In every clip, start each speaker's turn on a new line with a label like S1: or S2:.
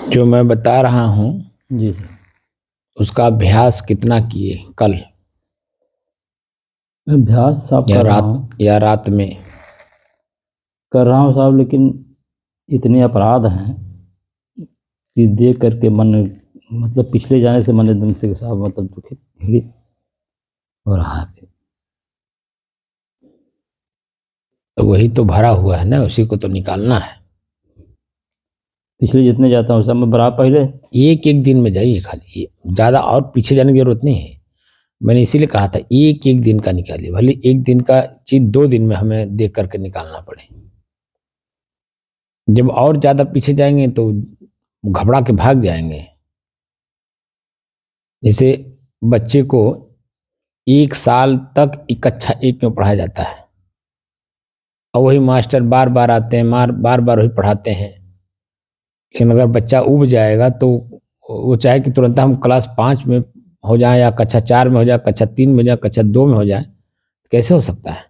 S1: जो मैं बता रहा हूँ
S2: जी
S1: उसका अभ्यास कितना किए कल
S2: अभ्यास साहब
S1: या
S2: कर रहा हूँ
S1: रात में?
S2: साहब, लेकिन इतने अपराध हैं कि देख करके मन, मतलब पिछले जाने से मन एकदम से साहब मतलब दुखित घृणित हो रहा है।
S1: तो वही तो भरा हुआ है ना, उसी को तो निकालना है।
S2: पिछले जितने जाता हूँ सब मैं बराबर पहले
S1: एक एक दिन में जाइए, खाली ज़्यादा और पीछे जाने की जरूरत नहीं है। मैंने इसीलिए कहा था एक एक दिन का निकालिए, भले एक दिन का चीज 2 दिन में हमें देख करके निकालना पड़े। जब और ज्यादा पीछे जाएंगे तो घबरा के भाग जाएंगे। जैसे बच्चे को 1 साल तक कक्षा 1 में पढ़ाया जाता है और वही मास्टर बार बार आते हैं, बार बार वही पढ़ाते हैं। लेकिन अगर बच्चा उब जाएगा तो वो चाहे कि तुरंत हम क्लास 5 में हो जाए या कक्षा 4 में हो जाए, कक्षा 3 में हो जाए, कक्षा 2 में हो जाए, कैसे हो सकता है?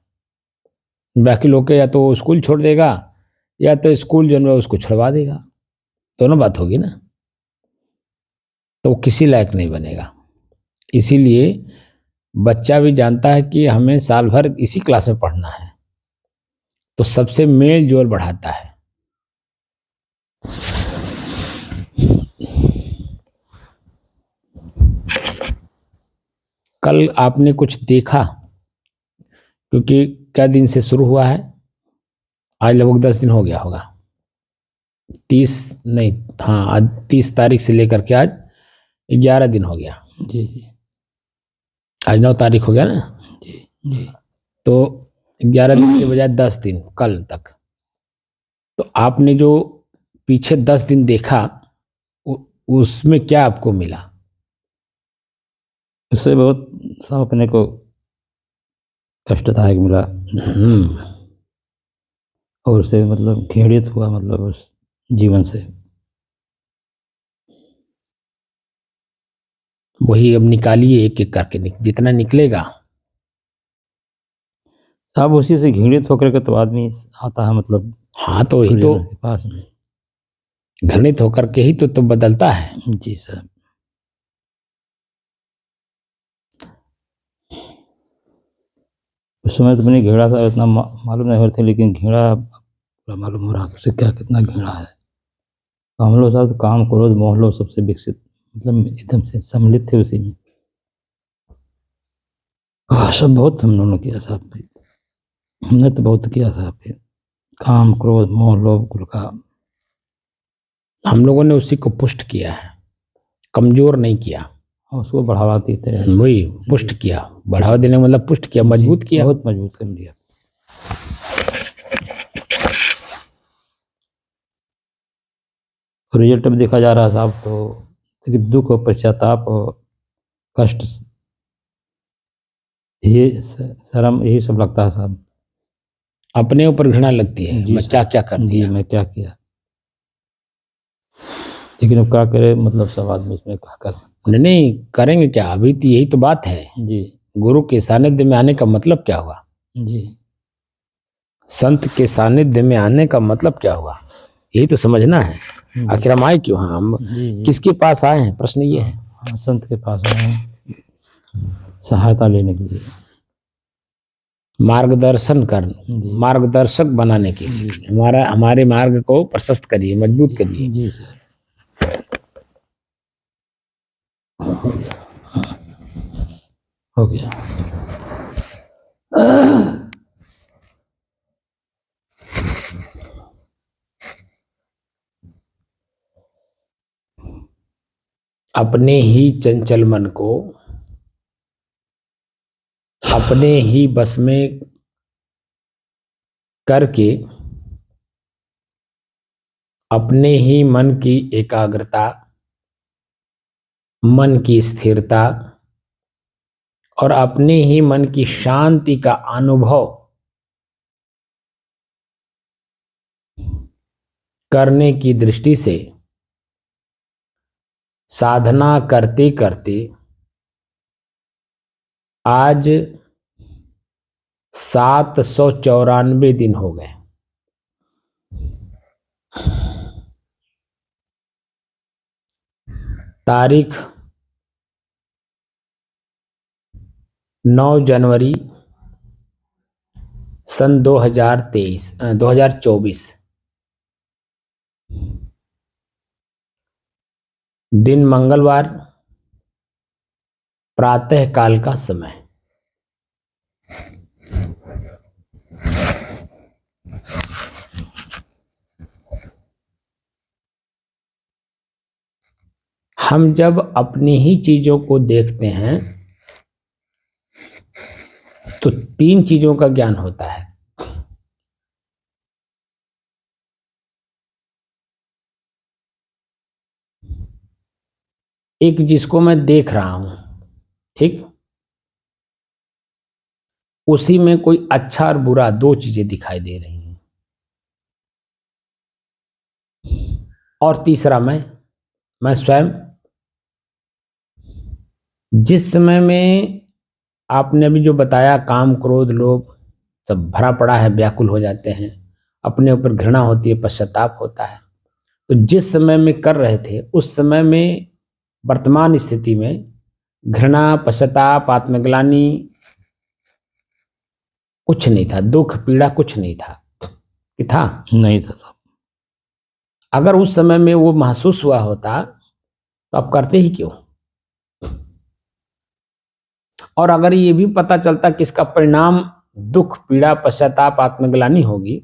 S1: बाकी लोग के या तो स्कूल छोड़ देगा या तो स्कूल जो है उसको छुड़वा देगा। दोनों बात होगी ना, तो वो किसी लायक नहीं बनेगा। इसीलिए बच्चा भी जानता है कि हमें साल भर इसी क्लास में पढ़ना है, तो सबसे मेल जोल बढ़ाता है। कल आपने कुछ देखा? क्योंकि क्या दिन से शुरू हुआ है? आज लगभग 10 दिन हो गया होगा। 30 नहीं, हाँ आज 30 तारीख से लेकर के आज 11 दिन हो गया।
S2: जी जी
S1: आज 9 तारीख हो गया ना।
S2: जी जी
S1: तो 11 दिन के बजाय 10 दिन कल तक। तो आपने जो पीछे 10 दिन देखा उसमें क्या आपको मिला?
S2: उससे बहुत साहब अपने को कष्टदायक मिला, दुखदायक मिला और उससे मतलब घृणित हुआ, मतलब उस जीवन से।
S1: वही अब निकालिए एक एक करके, जितना निकलेगा।
S2: साहब उसी से घृणित होकर के तो आदमी आता है, मतलब
S1: हाँ तो वही तो,
S2: गुरुजनों के पास में।
S1: घृणित होकर के ही तो बदलता है।
S2: जी साहब, उस समय तो मैंने घृणा सा इतना मालूम नहीं हो रहा था, लेकिन घृणा पूरा मालूम हो रहा है उससे क्या कितना घृणा है। हम लोग साहब काम क्रोध मोह लोभ सबसे विकसित, मतलब एकदम से सम्मिलित थे उसी में। सब बहुत हम लोगों ने किया साहब, हमने तो बहुत किया साहब। काम क्रोध मोह लोभ कुल का
S1: हम लोगों ने उसी को पुष्ट किया है, कमजोर नहीं किया।
S2: और उसको बढ़ावा देते रहे।
S1: वही पुष्ट किया, बढ़ावा देने का मतलब पुष्ट किया, मजबूत किया।
S2: बहुत मजबूत कर दिया। रिजल्ट में देखा जा रहा है साहब, तो सिर्फ दुख और पश्चाताप और कष्ट, ये शर्म, यही सब लगता है साहब।
S1: अपने ऊपर घृणा लगती है,
S2: जी
S1: मैं क्या क्या कर
S2: जी,
S1: दिया।
S2: मैं क्या किया, लेकिन अब क्या करे, मतलब सब आदमी इसमें क्या कर सकते।
S1: नहीं नहीं, करेंगे क्या? अभी तो यही तो बात है।
S2: जी
S1: गुरु के सानिध्य में आने का मतलब क्या हुआ?
S2: जी
S1: संत के सानिध्य में आने का मतलब क्या हुआ? यही तो समझना है। आखिर हम आए क्यों हैं? हम
S2: जी जी
S1: किसके पास आए हैं, प्रश्न ये है।
S2: हाँ, संत के पास आए हैं सहायता लेने के लिए,
S1: मार्गदर्शन कर, मार्गदर्शक बनाने के लिए हमारे मार्ग को प्रशस्त करिए, मजबूत करिए।
S2: जी सर। हो गया।
S1: अपने ही चंचल मन को अपने ही बस में करके अपने ही मन की एकाग्रता, मन की स्थिरता और अपने ही मन की शांति का अनुभव करने की दृष्टि से साधना करते करते आज 794 दिन हो गए। तारीख 9 जनवरी सन 2024, दिन मंगलवार, प्रातः काल का समय। हम जब अपनी ही चीजों को देखते हैं तो 3 चीजों का ज्ञान होता है। एक जिसको मैं देख रहा हूं, ठीक, उसी में कोई अच्छा और बुरा 2 चीजें दिखाई दे रही हैं। और तीसरा मैं स्वयं। जिस समय में आपने अभी जो बताया, काम क्रोध लोभ सब भरा पड़ा है, व्याकुल हो जाते हैं, अपने ऊपर घृणा होती है, पश्चाताप होता है, तो जिस समय में कर रहे थे उस समय में वर्तमान स्थिति में घृणा, पश्चाताप, आत्मग्लानि कुछ नहीं था, दुख पीड़ा कुछ नहीं था, कि था?
S2: नहीं था साहब।
S1: अगर उस समय में वो महसूस हुआ होता तो आप करते ही क्यों? और अगर ये भी पता चलता कि इसका परिणाम दुख पीड़ा पश्चाताप आत्मग्लानि होगी,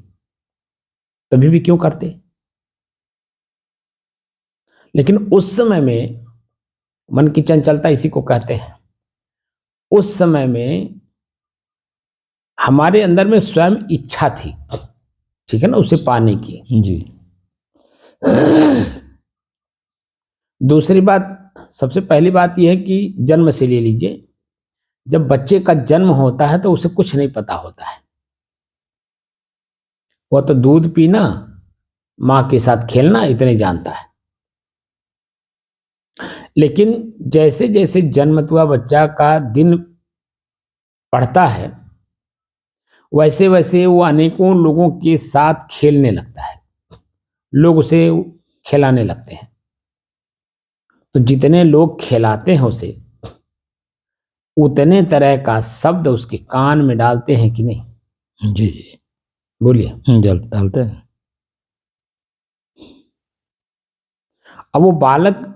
S1: तभी भी क्यों करते? लेकिन उस समय में मन की चंचलता इसी को कहते हैं। उस समय में हमारे अंदर में स्वयं इच्छा थी, ठीक है ना, उसे पाने की।
S2: जी।
S1: दूसरी बात, सबसे पहली बात यह है कि जन्म से ले लीजिए, जब बच्चे का जन्म होता है तो उसे कुछ नहीं पता होता है। वह तो दूध पीना, मां के साथ खेलना इतने जानता है। लेकिन जैसे जैसे जन्मतुआ बच्चा का दिन बढ़ता है, वैसे वैसे वो अनेकों लोगों के साथ खेलने लगता है, लोग उसे खिलाने लगते हैं। तो जितने लोग खिलाते हैं उसे, उतने तरह का शब्द उसके कान में डालते हैं कि नहीं?
S2: जी जी,
S1: बोलिए।
S2: डालते हैं।
S1: अब वो बालक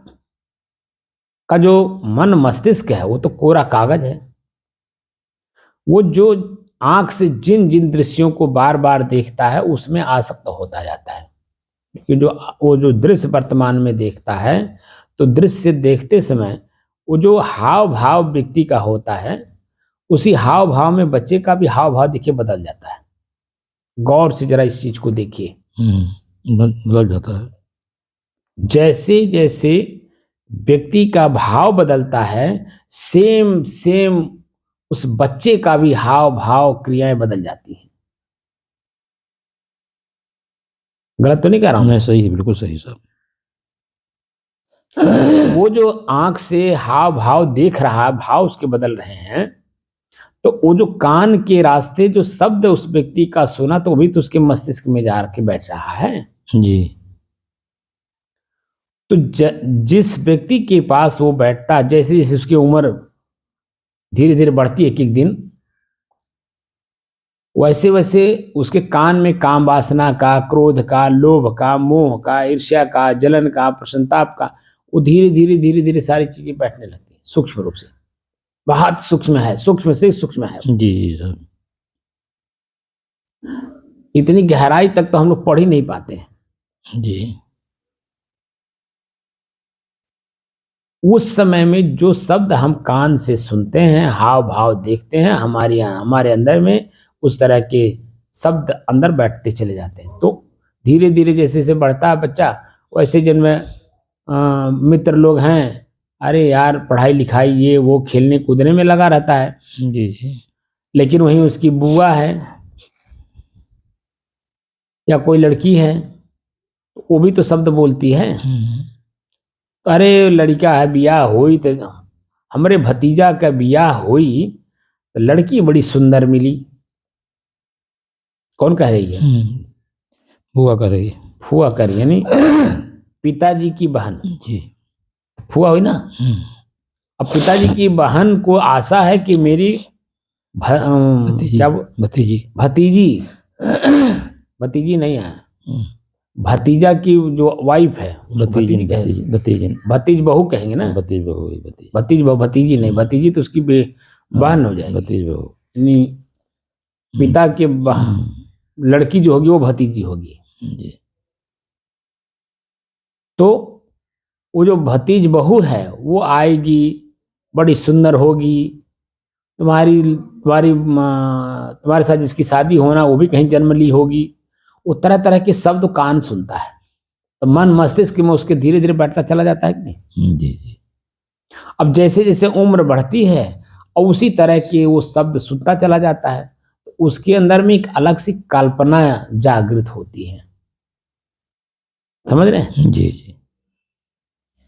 S1: का जो मन मस्तिष्क है वो तो कोरा कागज है। वो जो आंख से जिन जिन दृश्यों को बार बार देखता है उसमें आसक्त होता जाता है। कि वो जो दृश्य वर्तमान में देखता है, तो दृश्य देखते समय वो जो हाव भाव व्यक्ति का होता है, उसी हाव भाव में बच्चे का भी हाव भाव देखिए बदल जाता है। गौर से जरा इस चीज को देखिए।
S2: बदल जाता है।
S1: जैसे जैसे व्यक्ति का भाव बदलता है, सेम सेम उस बच्चे का भी हाव भाव क्रियाएं बदल जाती हैं। गलत तो नहीं कह रहा हूं?
S2: नहीं, सही है, बिल्कुल सही साहब।
S1: वो जो आंख से हाव भाव देख रहा है, भाव उसके बदल रहे हैं, तो वो जो कान के रास्ते जो शब्द उस व्यक्ति का सुना, तो भी तो उसके मस्तिष्क में जा के बैठ रहा है।
S2: जी।
S1: तो जिस व्यक्ति के पास वो बैठता, जैसे जैसे उसकी उम्र धीरे धीरे बढ़ती है, एक एक दिन, वैसे वैसे उसके कान में काम वासना का, क्रोध का, लोभ का, मोह का, ईर्ष्या का, जलन का, प्रसन्नताप का, वो धीरे धीरे धीरे धीरे सारी चीजें बैठने लगती है सूक्ष्म रूप से। बहुत सूक्ष्म है, सूक्ष्म से सूक्ष्म है।
S2: जी जी सर।
S1: इतनी गहराई तक तो हम लोग पढ़ ही नहीं पाते हैं।
S2: जी।
S1: उस समय में जो शब्द हम कान से सुनते हैं, हाव भाव देखते हैं, हमारे अंदर में उस तरह के शब्द अंदर बैठते चले जाते हैं। तो धीरे धीरे जैसे जैसे बढ़ता है बच्चा, वैसे जिनमें मित्र लोग हैं, अरे यार पढ़ाई लिखाई ये वो खेलने कूदने में लगा रहता है।
S2: जी जी।
S1: लेकिन वहीं उसकी बुआ है या कोई लड़की है, वो भी तो शब्द बोलती है। तो अरे लड़का है, बियाह हुई तो हमारे भतीजा का बियाह हुई तो लड़की बड़ी सुंदर मिली। कौन कह रही है?
S2: बुआ कर रही है।
S1: फुआ कर रही है, यानी पिताजी की बहन।
S2: जी।
S1: फुआ हुई ना। अब पिताजी की बहन को आशा है कि मेरी क्या
S2: भतीजी
S1: भतीजी भतीजी नहीं है, भतीजा की जो वाइफ है भतीजी भतीज बहू कहेंगे ना,
S2: भतीज बहू
S1: भतीज बहू, भतीजी नहीं, भतीजी तो उसकी बहन हो जाएगी,
S2: भतीज बहू
S1: यानी पिता के लड़की जो होगी वो भतीजी होगी
S2: जी।
S1: तो वो जो भतीज बहू है वो आएगी, बड़ी सुंदर होगी, तुम्हारे साथ जिसकी शादी होना वो भी कहीं जन्म ली होगी। वो तरह तरह के शब्द कान सुनता है, तो मन मस्तिष्क में उसके धीरे धीरे बैठता चला जाता है कि नहीं।
S2: जी जी।
S1: अब जैसे जैसे उम्र बढ़ती है और उसी तरह के वो शब्द सुनता चला जाता है, तो उसके अंदर में एक अलग सी कल्पना जागृत होती है, समझ रहे हैं।
S2: जी जी।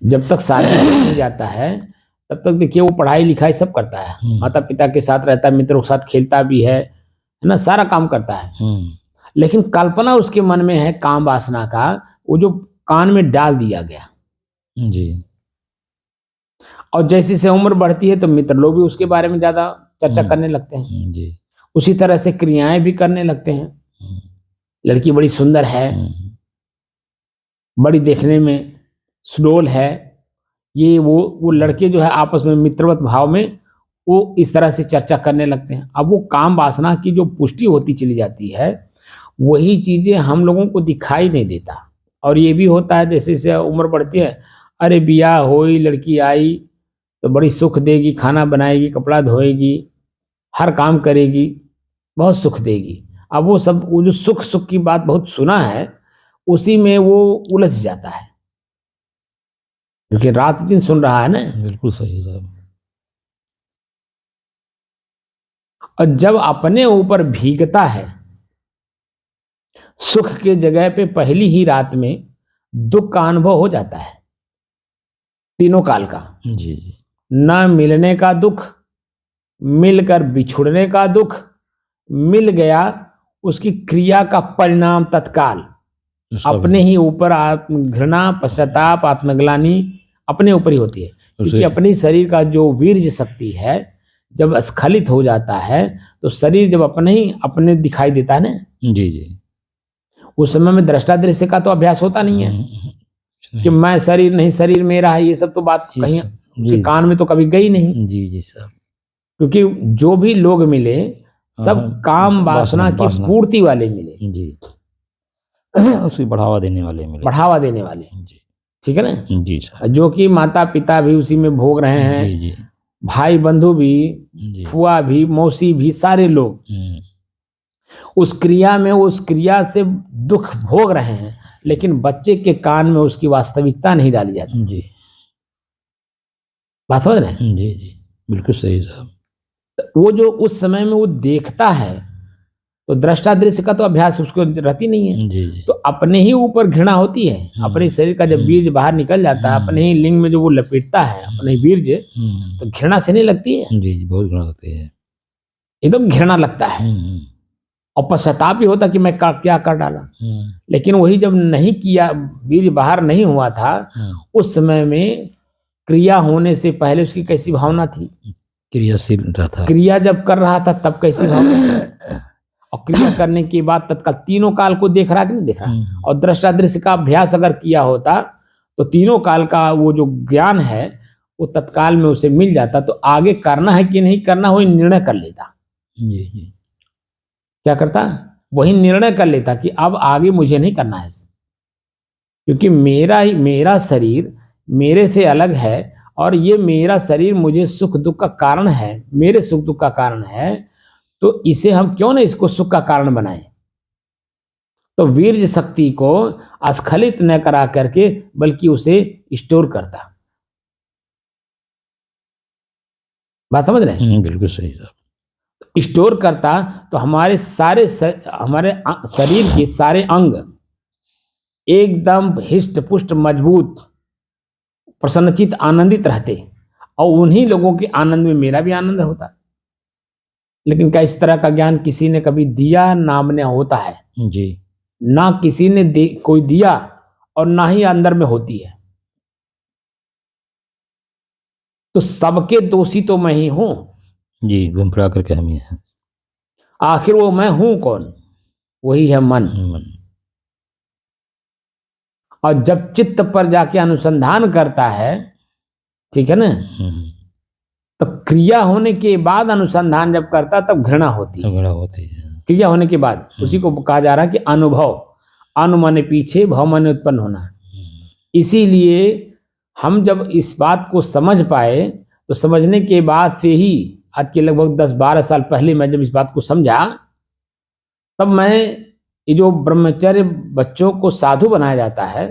S1: जब तक शादी नहीं जाता है तब तक देखिए वो पढ़ाई लिखाई सब करता है, माता पिता के साथ रहता है, मित्रों के साथ खेलता भी है ना, सारा काम करता है। लेकिन कल्पना उसके मन में है काम वासना का, वो जो कान में डाल दिया गया
S2: जी।
S1: और जैसे से उम्र बढ़ती है तो मित्र लोग भी उसके बारे में ज्यादा चर्चा करने लगते हैं
S2: जी।
S1: उसी तरह से क्रियाएं भी करने लगते हैं। लड़की बड़ी सुंदर है, बड़ी देखने में सुडोल है, ये वो लड़के जो है आपस में मित्रवत भाव में वो इस तरह से चर्चा करने लगते हैं। अब वो काम वासना की जो पुष्टि होती चली जाती है वही चीजें हम लोगों को दिखाई नहीं देता। और ये भी होता है जैसे जैसे उम्र बढ़ती है, अरे बियाह होई, लड़की आई तो बड़ी सुख देगी, खाना बनाएगी, कपड़ा धोएगी, हर काम करेगी, बहुत सुख देगी। अब वो सब वो जो सुख सुख की बात बहुत सुना है उसी में वो उलझ जाता है, क्योंकि रात दिन सुन रहा है ना।
S2: बिल्कुल सही साहब।
S1: और जब अपने ऊपर भीगता है सुख के जगह पे पहली ही रात में दुख का अनुभव हो जाता है, तीनों काल का।
S2: जी जी।
S1: न मिलने का दुख, मिलकर बिछुड़ने का दुख, मिल गया उसकी क्रिया का परिणाम तत्काल अपने ही ऊपर घृणा, पश्चाताप, आत्मग्लानि अपने ऊपर ही होती है। क्योंकि अपने शरीर का जो वीर्य शक्ति है जब स्खलित हो जाता है तो शरीर जब अपने दिखाई देता है ना,
S2: जी जी,
S1: उस समय में दृष्टा दृश्य का तो अभ्यास होता नहीं है कि मैं शरीर नहीं, शरीर मेरा है, ये सब तो बात कहीं उसके कान में तो कभी गई नहीं।
S2: जी जी साहब।
S1: क्योंकि जो भी लोग मिले सब काम वासना की पूर्ति वाले मिले
S2: जी, उसे बढ़ावा देने वाले मिले,
S1: बढ़ावा देने वाले
S2: जी।
S1: ठीक है ना
S2: जी सर।
S1: जो कि माता पिता भी उसी में भोग रहे हैं,
S2: जी जी,
S1: भाई बंधु भी, फुआ भी, मौसी भी, सारे लोग उस क्रिया में उस क्रिया से दुख भोग रहे हैं, लेकिन बच्चे के कान में उसकी वास्तविकता नहीं डाली जाती।
S2: जी,
S1: बात समझ रहे हैं।
S2: जी जी, बिल्कुल सही साहब।
S1: तो वो जो उस समय में वो देखता है तो दृष्टा दृश्य का तो अभ्यास उसको रहती नहीं है।
S2: जी जी,
S1: तो अपने ही ऊपर घृणा होती है, अपने शरीर का जब बीज बाहर निकल जाता है, अपने ही लिंग में जो वो लपेटता है अपने बीज, तो घृणा से नहीं लगती है।
S2: जी जी, बहुत घृणा लगती है,
S1: एकदम घृणा लगता है और पश्चाताप भी होता कि मैं क्या कर डाला। लेकिन वही जब नहीं किया, बीज बाहर नहीं हुआ था, उस समय में क्रिया होने से पहले उसकी कैसी भावना थी,
S2: क्रियाशील था। क्रिया
S1: जब कर रहा था तब कैसी भावना और क्रिया करने के बाद तत्काल तीनों काल को देख रहा था, नहीं देख रहा। और दृष्टा दृश्य का अभ्यास अगर किया होता तो तीनों काल का वो जो ज्ञान है वो तत्काल में उसे मिल जाता, तो आगे करना है कि नहीं करना वही निर्णय कर लेता।
S2: जी जी,
S1: क्या करता, वही निर्णय कर लेता कि अब आगे मुझे नहीं करना है, क्योंकि मेरा शरीर मेरे से अलग है और ये मेरा शरीर मुझे सुख दुख का कारण है, मेरे सुख दुख का कारण है, तो इसे हम क्यों ना इसको सुख का कारण बनाएं। तो वीर्य शक्ति को अस्खलित न करा करके बल्कि उसे स्टोर करता। बात समझ रहे हैं।
S2: बिल्कुल सही साहब।
S1: स्टोर करता तो हमारे हमारे शरीर के सारे अंग एकदम हिष्ट पुष्ट मजबूत प्रसन्नचित आनंदित रहते और उन्हीं लोगों के आनंद में मेरा भी आनंद होता। लेकिन क्या इस तरह का ज्ञान किसी ने कभी दिया, नाम ने होता है
S2: जी,
S1: ना किसी ने कोई दिया और ना ही अंदर में होती है। तो सबके दोषी तो मैं ही हूं।
S2: जी, घूम फिरा करके हम ही हैं।
S1: आखिर वो मैं हूं कौन? वही है मन।
S2: मन।
S1: और जब चित्त पर जाके अनुसंधान करता है, ठीक है ना, तो क्रिया होने के बाद अनुसंधान जब करता तब घृणा होती है।
S2: झगड़ा होती है।
S1: क्रिया होने के बाद उसी को कहा जा रहा है कि अनुभव, अनु माने पीछे, भव माने उत्पन्न होना। इसीलिए हम जब इस बात को समझ पाए तो समझने के बाद से ही, आज के लगभग 10-12 साल पहले मैं जब इस बात को समझा, तब मैं ये जो ब्रह्मचर्य बच्चों को साधु बनाया जाता है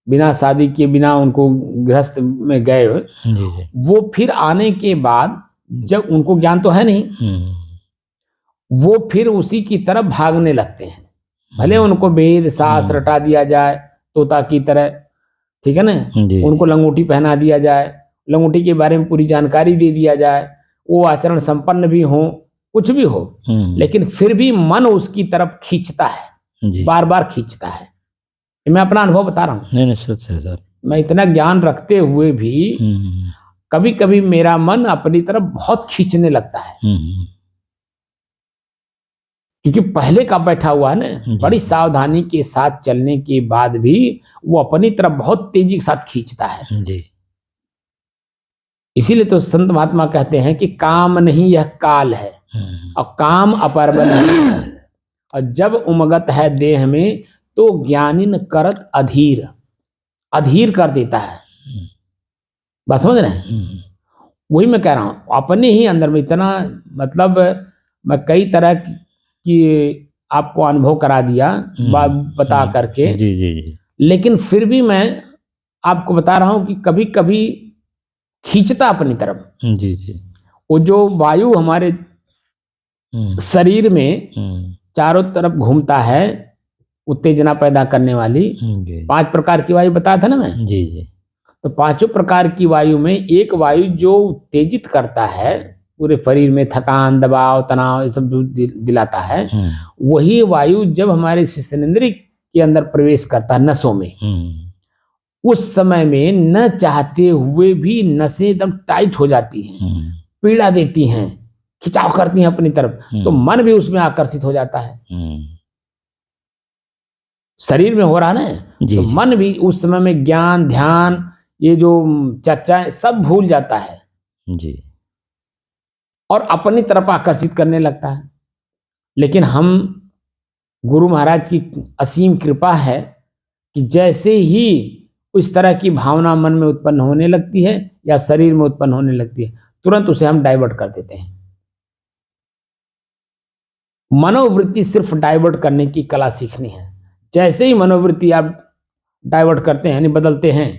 S1: बिना शादी के, बिना उनको गृहस्थ में गए,
S2: जी जी।
S1: वो फिर आने के बाद जब उनको ज्ञान तो है नहीं, वो फिर उसी की तरफ भागने लगते हैं। भले उनको वेद शास्त्र रटा दिया जाए तोता की तरह, ठीक है ना, उनको लंगोटी पहना दिया जाए, लंगोटी के बारे में पूरी जानकारी दे दिया जाए, वो आचरण संपन्न भी हो, कुछ भी हो, लेकिन फिर भी मन उसकी तरफ खींचता है, बार बार खींचता है। मैं अपना अनुभव बता रहा हूँ।
S2: नहीं सच है सर। मैं
S1: इतना ज्ञान रखते हुए भी कभी कभी मेरा मन अपनी तरफ बहुत खींचने लगता है, क्योंकि पहले का बैठा हुआ है ना, बड़ी सावधानी के साथ चलने के बाद भी वो अपनी तरफ बहुत तेजी के साथ खींचता है जी। इसीलिए तो संत महात्मा कहते हैं कि काम नहीं यह काल है, और काम अपरबन है, और जब उमगत है देह में तो ज्ञानिन करत अधीर, अधीर कर देता है। बात समझ रहे हैं? वही मैं कह रहा हूं, अपने ही अंदर में इतना, मतलब मैं कई तरह की आपको अनुभव करा दिया बात बता करके
S2: जी जी जी।
S1: लेकिन फिर भी मैं आपको बता रहा हूं कि कभी कभी खींचता अपनी तरफ। जी जी। वो जो वायु हमारे शरीर में चारों तरफ घूमता है, उत्तेजना पैदा करने वाली 5 प्रकार की वायु बताया था ना मैं। जी जी। तो 5 प्रकार की वायु में एक वायु जो उत्तेजित करता है, पूरे शरीर में थकान, दबाव, तनाव, ये सब दिलाता है, वही वायु जब हमारे शिश्नेंद्रिय के अंदर प्रवेश करता है नसों में, उस समय में न चाहते हुए भी नसें एकदम टाइट हो जाती हैं, पीड़ा देती हैं, खिंचाव करती हैं अपनी तरफ, तो मन भी उसमें आकर्षित हो जाता है। शरीर में हो रहा है ना, तो मन भी उस समय में ज्ञान, ध्यान, ये जो चर्चाएं सब भूल जाता है जी, और अपनी तरफ आकर्षित करने लगता है। लेकिन हम, गुरु महाराज की असीम कृपा है कि जैसे ही इस तरह की भावना मन में उत्पन्न होने लगती है या शरीर में उत्पन्न होने लगती है, तुरंत उसे हम डाइवर्ट कर देते हैं। मनोवृत्ति सिर्फ डाइवर्ट करने की कला सीखनी है। जैसे ही मनोवृत्ति आप डाइवर्ट करते हैं, यानी बदलते हैं,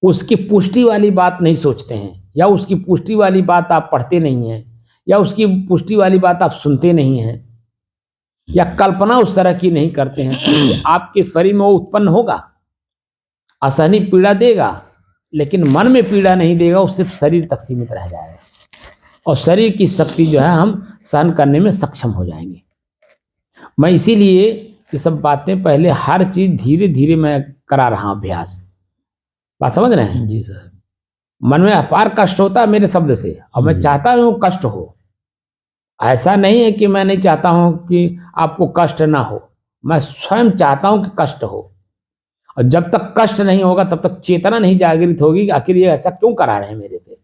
S1: उसकी पुष्टि वाली बात नहीं सोचते हैं, या उसकी पुष्टि वाली बात आप पढ़ते नहीं हैं, या उसकी पुष्टि वाली बात आप सुनते नहीं हैं, या कल्पना उस तरह की नहीं करते हैं, तो आपके शरीर में वो उत्पन्न होगा, असहनीय पीड़ा देगा, लेकिन मन में पीड़ा नहीं देगा, वो सिर्फ शरीर तक सीमित रह जाएगा, और शरीर की शक्ति जो है हम सहन करने में सक्षम हो जाएंगे। मैं इसीलिए ये सब बातें पहले हर चीज धीरे धीरे मैं करा रहा हूं अभ्यास। बात समझ रहे हैं?
S2: जी सर।
S1: मन में अपार कष्ट होता है मेरे शब्द से, और मैं चाहता हूं कष्ट हो। ऐसा नहीं है कि मैं नहीं चाहता हूं कि आपको कष्ट ना हो, मैं स्वयं चाहता हूं कि कष्ट हो, और जब तक कष्ट नहीं होगा तब तक चेतना नहीं जागृत होगी कि आखिर ये ऐसा क्यों करा रहे हैं मेरे पे।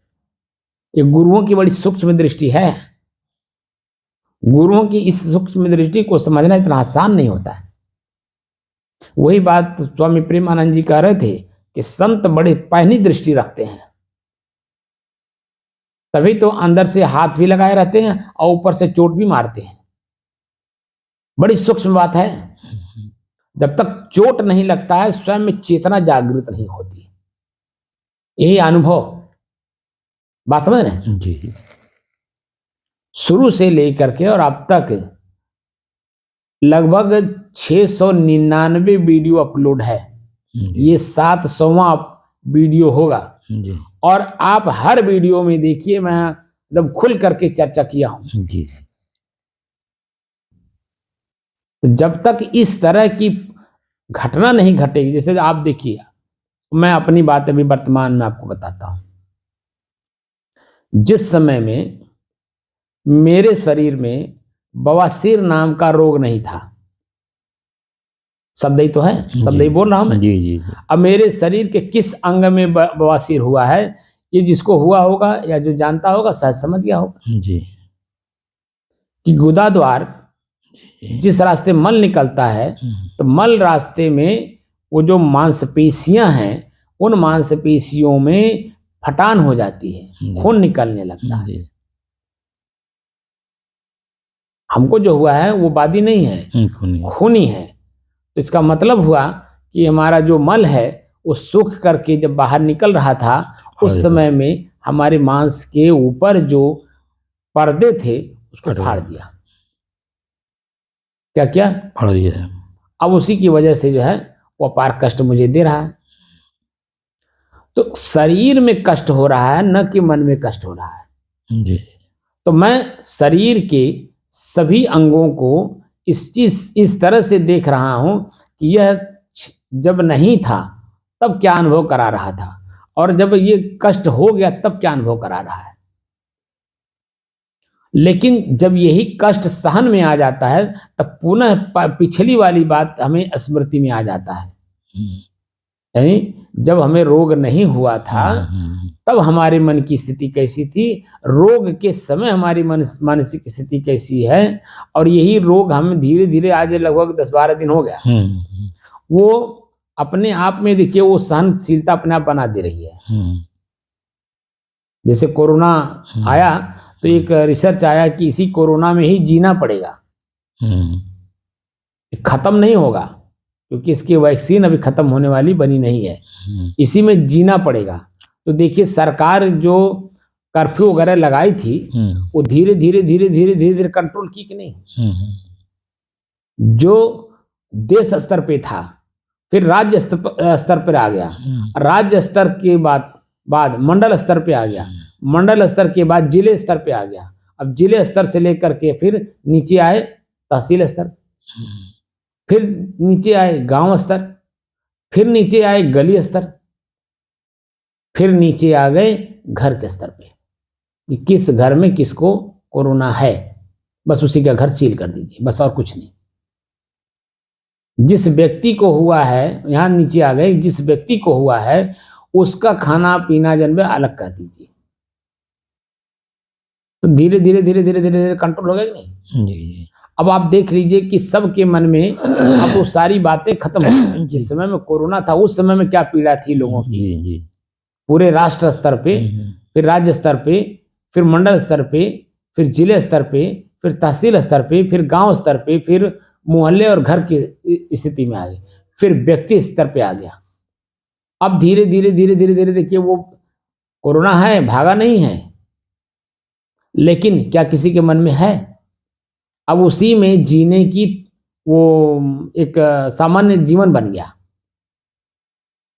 S1: ये गुरुओं की बड़ी सूक्ष्म दृष्टि है। गुरुओं की इस सूक्ष्म दृष्टि को समझना इतना आसान नहीं होता है। वही बात स्वामी प्रेमानंद जी कह रहे थे कि संत बड़े पैनी दृष्टि रखते हैं, तभी तो अंदर से हाथ भी लगाए रहते हैं और ऊपर से चोट भी मारते हैं। बड़ी सूक्ष्म बात है। जब तक चोट नहीं लगता है, स्वयं में चेतना जागृत नहीं होती। यही अनुभव, बात समझ रहे हैं? जी। शुरू से लेकर के और अब तक लगभग 699 वीडियो अपलोड है। ये 700वां वीडियो होगा जी। और आप हर वीडियो में देखिए, मैं एकदम खुल करके चर्चा किया हूं जी। तो जब तक इस तरह की घटना नहीं घटेगी, जैसे आप देखिए, मैं अपनी बात अभी वर्तमान में आपको बताता हूं। जिस समय में मेरे शरीर में बवासीर नाम का रोग नहीं था, शब्द ही तो है, शब्द ही बोल रहा हूं मैं।
S2: जी जी जी।
S1: अब मेरे शरीर के किस अंग में बवासीर हुआ है, ये जिसको हुआ होगा या जो जानता होगा सहज समझ गया होगा
S2: जी
S1: कि गुदा द्वार
S2: जी।
S1: जिस रास्ते मल निकलता है, तो मल रास्ते में वो जो मांसपेशियां हैं, उन मांसपेशियों में फटान हो जाती है,
S2: जी।
S1: खून निकलने लगता है।
S2: जी।
S1: हमको जो हुआ है वो बादी नहीं है, खूनी है। तो इसका मतलब हुआ कि हमारा जो मल है वो सूख करके जब बाहर निकल रहा था, उस समय में हमारे मांस के ऊपर जो पर्दे थे उसको फाड़ दिया। क्या क्या
S2: फाड़ दिया।
S1: अब उसी की वजह से जो है वो अपार कष्ट मुझे दे रहा है। तो शरीर में कष्ट हो रहा है, न कि मन में कष्ट हो रहा है।
S2: जी।
S1: तो मैं शरीर के सभी अंगों को इस तरह से देख रहा हूं कि यह जब नहीं था तब क्या अनुभव करा रहा था, और जब ये कष्ट हो गया तब क्या अनुभव करा रहा है। लेकिन जब यही कष्ट सहन में आ जाता है, तब पुनः पिछली वाली बात हमें स्मृति में आ जाता है। यानी जब हमें रोग नहीं हुआ था तब हमारे मन की स्थिति कैसी थी, रोग के समय हमारी मानसिक स्थिति कैसी है, और यही रोग हमें धीरे धीरे आज लगभग 10-12 दिन हो गया, वो अपने आप में देखिए वो सहनशीलता अपने आप बना दे रही है। जैसे कोरोना आया तो एक रिसर्च आया कि इसी कोरोना में ही जीना पड़ेगा, खत्म नहीं होगा, क्योंकि इसकी वैक्सीन अभी खत्म होने वाली बनी नहीं है, इसी में जीना पड़ेगा। तो देखिए सरकार जो कर्फ्यू वगैरह लगाई थी वो धीरे धीरे धीरे धीरे धीरे धीरे कंट्रोल की कि नहीं। जो देश स्तर पे था फिर राज्य स्तर पर आ गया, राज्य स्तर के बाद मंडल स्तर पे आ गया, मंडल स्तर के बाद जिले स्तर पे आ गया, अब जिले स्तर से लेकर के फिर नीचे आए तहसील स्तर, फिर नीचे आए गांव स्तर, फिर नीचे आए गली स्तर, फिर नीचे आ गए घर के स्तर पे कि किस घर में किसको कोरोना है, बस उसी का घर सील कर दीजिए, बस और कुछ नहीं। जिस व्यक्ति को हुआ है, यहां नीचे आ गए, जिस व्यक्ति को हुआ है उसका खाना पीना जन्म अलग कर दीजिए। तो धीरे धीरे धीरे धीरे धीरे धीरे कंट्रोल हो गया कि नहीं।
S2: जी।
S1: अब आप देख लीजिए कि सबके मन में अब वो सारी बातें खत्म हो गई। जिस समय में कोरोना था उस समय में क्या पीड़ा थी लोगों की,
S2: जी जी।
S1: पूरे राष्ट्र स्तर पे, फिर राज्य स्तर पे, फिर मंडल स्तर पे, फिर जिले स्तर पे, फिर तहसील स्तर पे, फिर गांव स्तर पे, फिर मोहल्ले और घर की स्थिति में आ गए, फिर व्यक्ति स्तर पे आ गया। अब धीरे धीरे धीरे धीरे धीरे देखिए वो कोरोना है, भागा नहीं है, लेकिन क्या किसी के मन में है। अब उसी में जीने की वो एक सामान्य जीवन बन गया।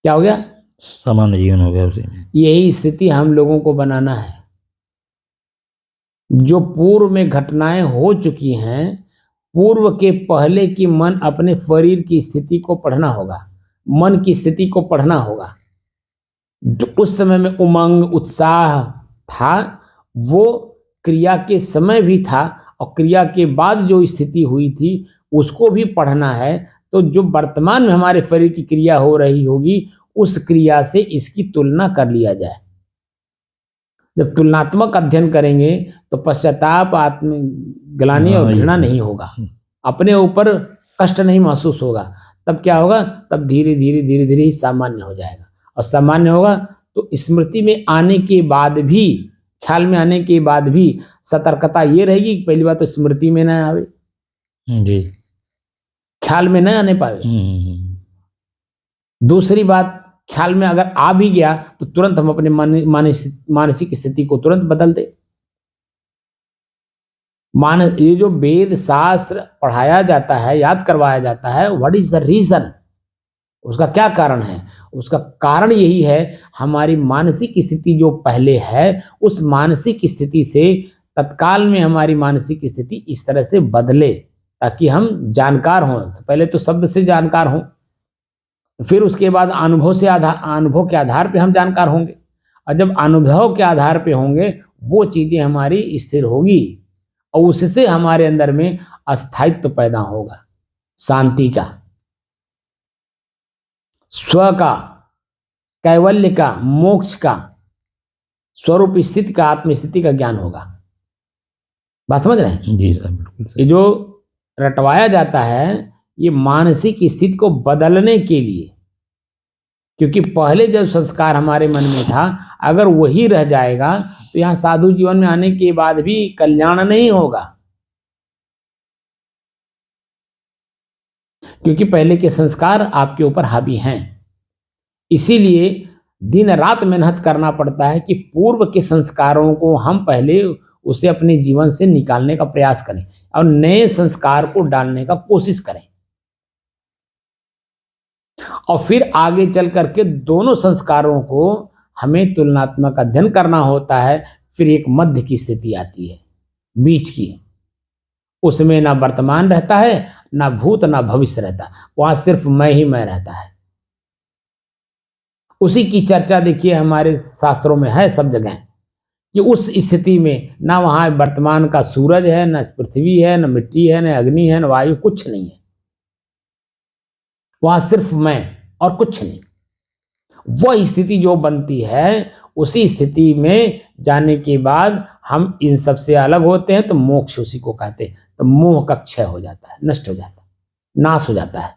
S1: क्या हो गया,
S2: सामान्य जीवन हो गया उसी में।
S1: यही स्थिति हम लोगों को बनाना है। जो पूर्व में घटनाएं हो चुकी हैं, पूर्व के पहले की मन अपने शरीर की स्थिति को पढ़ना होगा, मन की स्थिति को पढ़ना होगा। जो उस समय में उमंग उत्साह था वो क्रिया के समय भी था, और क्रिया के बाद जो स्थिति हुई थी उसको भी पढ़ना है। तो जो वर्तमान में हमारे शरीर की क्रिया हो रही होगी उस क्रिया से इसकी तुलना कर लिया जाए। जब तुलनात्मक अध्ययन करेंगे तो पश्चाताप, आत्मग्लानि और घृणा नहीं होगा, अपने ऊपर कष्ट नहीं महसूस होगा। तब क्या होगा, तब धीरे धीरे धीरे धीरे ही सामान्य हो जाएगा, और सामान्य होगा तो स्मृति में आने के बाद भी, ख्याल में आने के बाद भी सतर्कता ये रहेगी कि पहली बात तो स्मृति में ना आवे,
S2: जी,
S1: ख्याल में न आने पावे। दूसरी बात, ख्याल में अगर आ भी गया तो तुरंत हम अपने मानसिक स्थिति को तुरंत बदल दे। ये जो वेद शास्त्र पढ़ाया जाता है, याद करवाया जाता है, व्हाट इज द रीजन, उसका क्या कारण है। उसका कारण यही है हमारी मानसिक स्थिति जो पहले है उस मानसिक स्थिति से तत्काल में हमारी मानसिक स्थिति इस तरह से बदले ताकि हम जानकार हों। पहले तो शब्द से जानकार हों, फिर उसके बाद अनुभव के आधार पे हम जानकार होंगे, और जब अनुभव के आधार पे होंगे वो चीजें हमारी स्थिर होगी और उससे हमारे अंदर में अस्थायित्व पैदा होगा, शांति का, स्व का, कैवल्य का, मोक्ष का, स्वरूप स्थिति का, आत्म स्थिति का ज्ञान होगा। बात समझ रहे हैं?
S2: जी सर, बिल्कुल
S1: ये
S2: सही।
S1: जो रटवाया जाता है ये मानसिक स्थिति को बदलने के लिए, क्योंकि पहले जब संस्कार हमारे मन में था अगर वही रह जाएगा तो यहाँ साधु जीवन में आने के बाद भी कल्याण नहीं होगा, क्योंकि पहले के संस्कार आपके ऊपर हावी हैं। इसीलिए दिन रात मेहनत करना पड़ता है कि पूर्व के संस्कारों को हम पहले उसे अपने जीवन से निकालने का प्रयास करें और नए संस्कार को डालने का कोशिश करें, और फिर आगे चल करके दोनों संस्कारों को हमें तुलनात्मक अध्ययन करना होता है। फिर एक मध्य की स्थिति आती है, बीच की, उसमें ना वर्तमान रहता है, ना भूत, ना भविष्य रहता, वहां सिर्फ मैं ही मैं रहता है। उसी की चर्चा देखिए हमारे शास्त्रों में है सब जगह कि उस स्थिति में ना वहां वर्तमान का सूरज है, ना पृथ्वी है, ना मिट्टी है, ना अग्नि है, ना वायु, कुछ नहीं है, वहां सिर्फ मैं और कुछ नहीं। वह स्थिति जो बनती है उसी स्थिति में जाने के बाद हम इन सब से अलग होते हैं, तो मोक्ष उसी को कहते हैं। तो मोह का क्षय हो जाता है, नष्ट हो जाता है, नाश हो जाता है।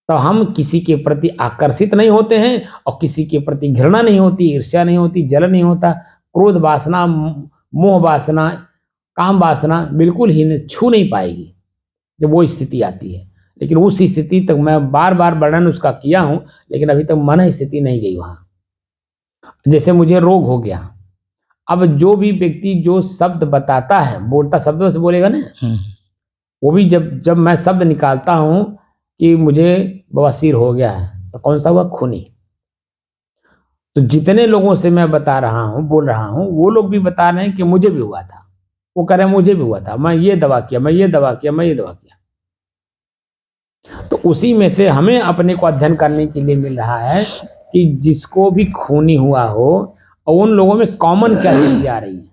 S1: तो हम किसी के प्रति आकर्षित नहीं होते हैं और किसी के प्रति घृणा नहीं होती, ईर्ष्या नहीं होती, जलन नहीं होता, क्रोध वासना, मोह वासना, काम वासना बिल्कुल ही छू नहीं पाएगी जब वो स्थिति आती है। लेकिन उस स्थिति तक मैं बार बार वर्णन उसका किया हूं, लेकिन अभी तक मन स्थिति नहीं गई वहां। जैसे मुझे रोग हो गया, अब जो भी व्यक्ति जो शब्द बताता है, बोलता शब्दों से बोलेगा ना, वो भी जब जब मैं शब्द निकालता हूं कि मुझे बवासीर हो गया है, तो कौन सा हुआ? खूनी। तो जितने लोगों से मैं बता रहा हूं, बोल रहा हूं, वो लोग भी बता रहे हैं कि मुझे भी हुआ था, वो कह रहे हैं मुझे भी हुआ था, मैं ये दवा किया, मैं ये दवा किया, मैं ये दवा किया। तो उसी में से हमें अपने को अध्ययन करने के लिए मिल रहा है कि जिसको भी खूनी हुआ हो और उन लोगों में कॉमन क्या चीजें आ रही है।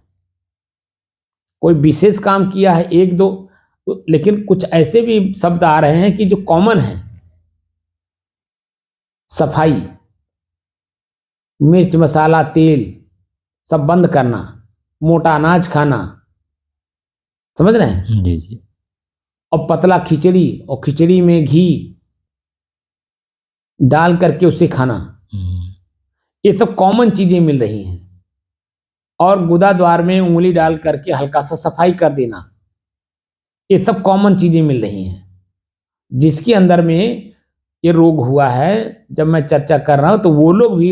S1: कोई विशेष काम किया है एक दो, लेकिन कुछ ऐसे भी शब्द आ रहे हैं कि जो कॉमन है। सफाई, मिर्च मसाला तेल सब बंद करना, मोटा अनाज खाना, समझ रहे हैं?
S2: जी जी।
S1: और पतला खिचड़ी, और खिचड़ी में घी डाल करके उसे खाना, ये सब कॉमन चीजें मिल रही हैं। और गुदा द्वार में उंगली डाल करके हल्का सा सफाई कर देना, ये सब कॉमन चीजें मिल रही हैं। जिसके अंदर में ये रोग हुआ है, जब मैं चर्चा कर रहा हूं तो वो लोग भी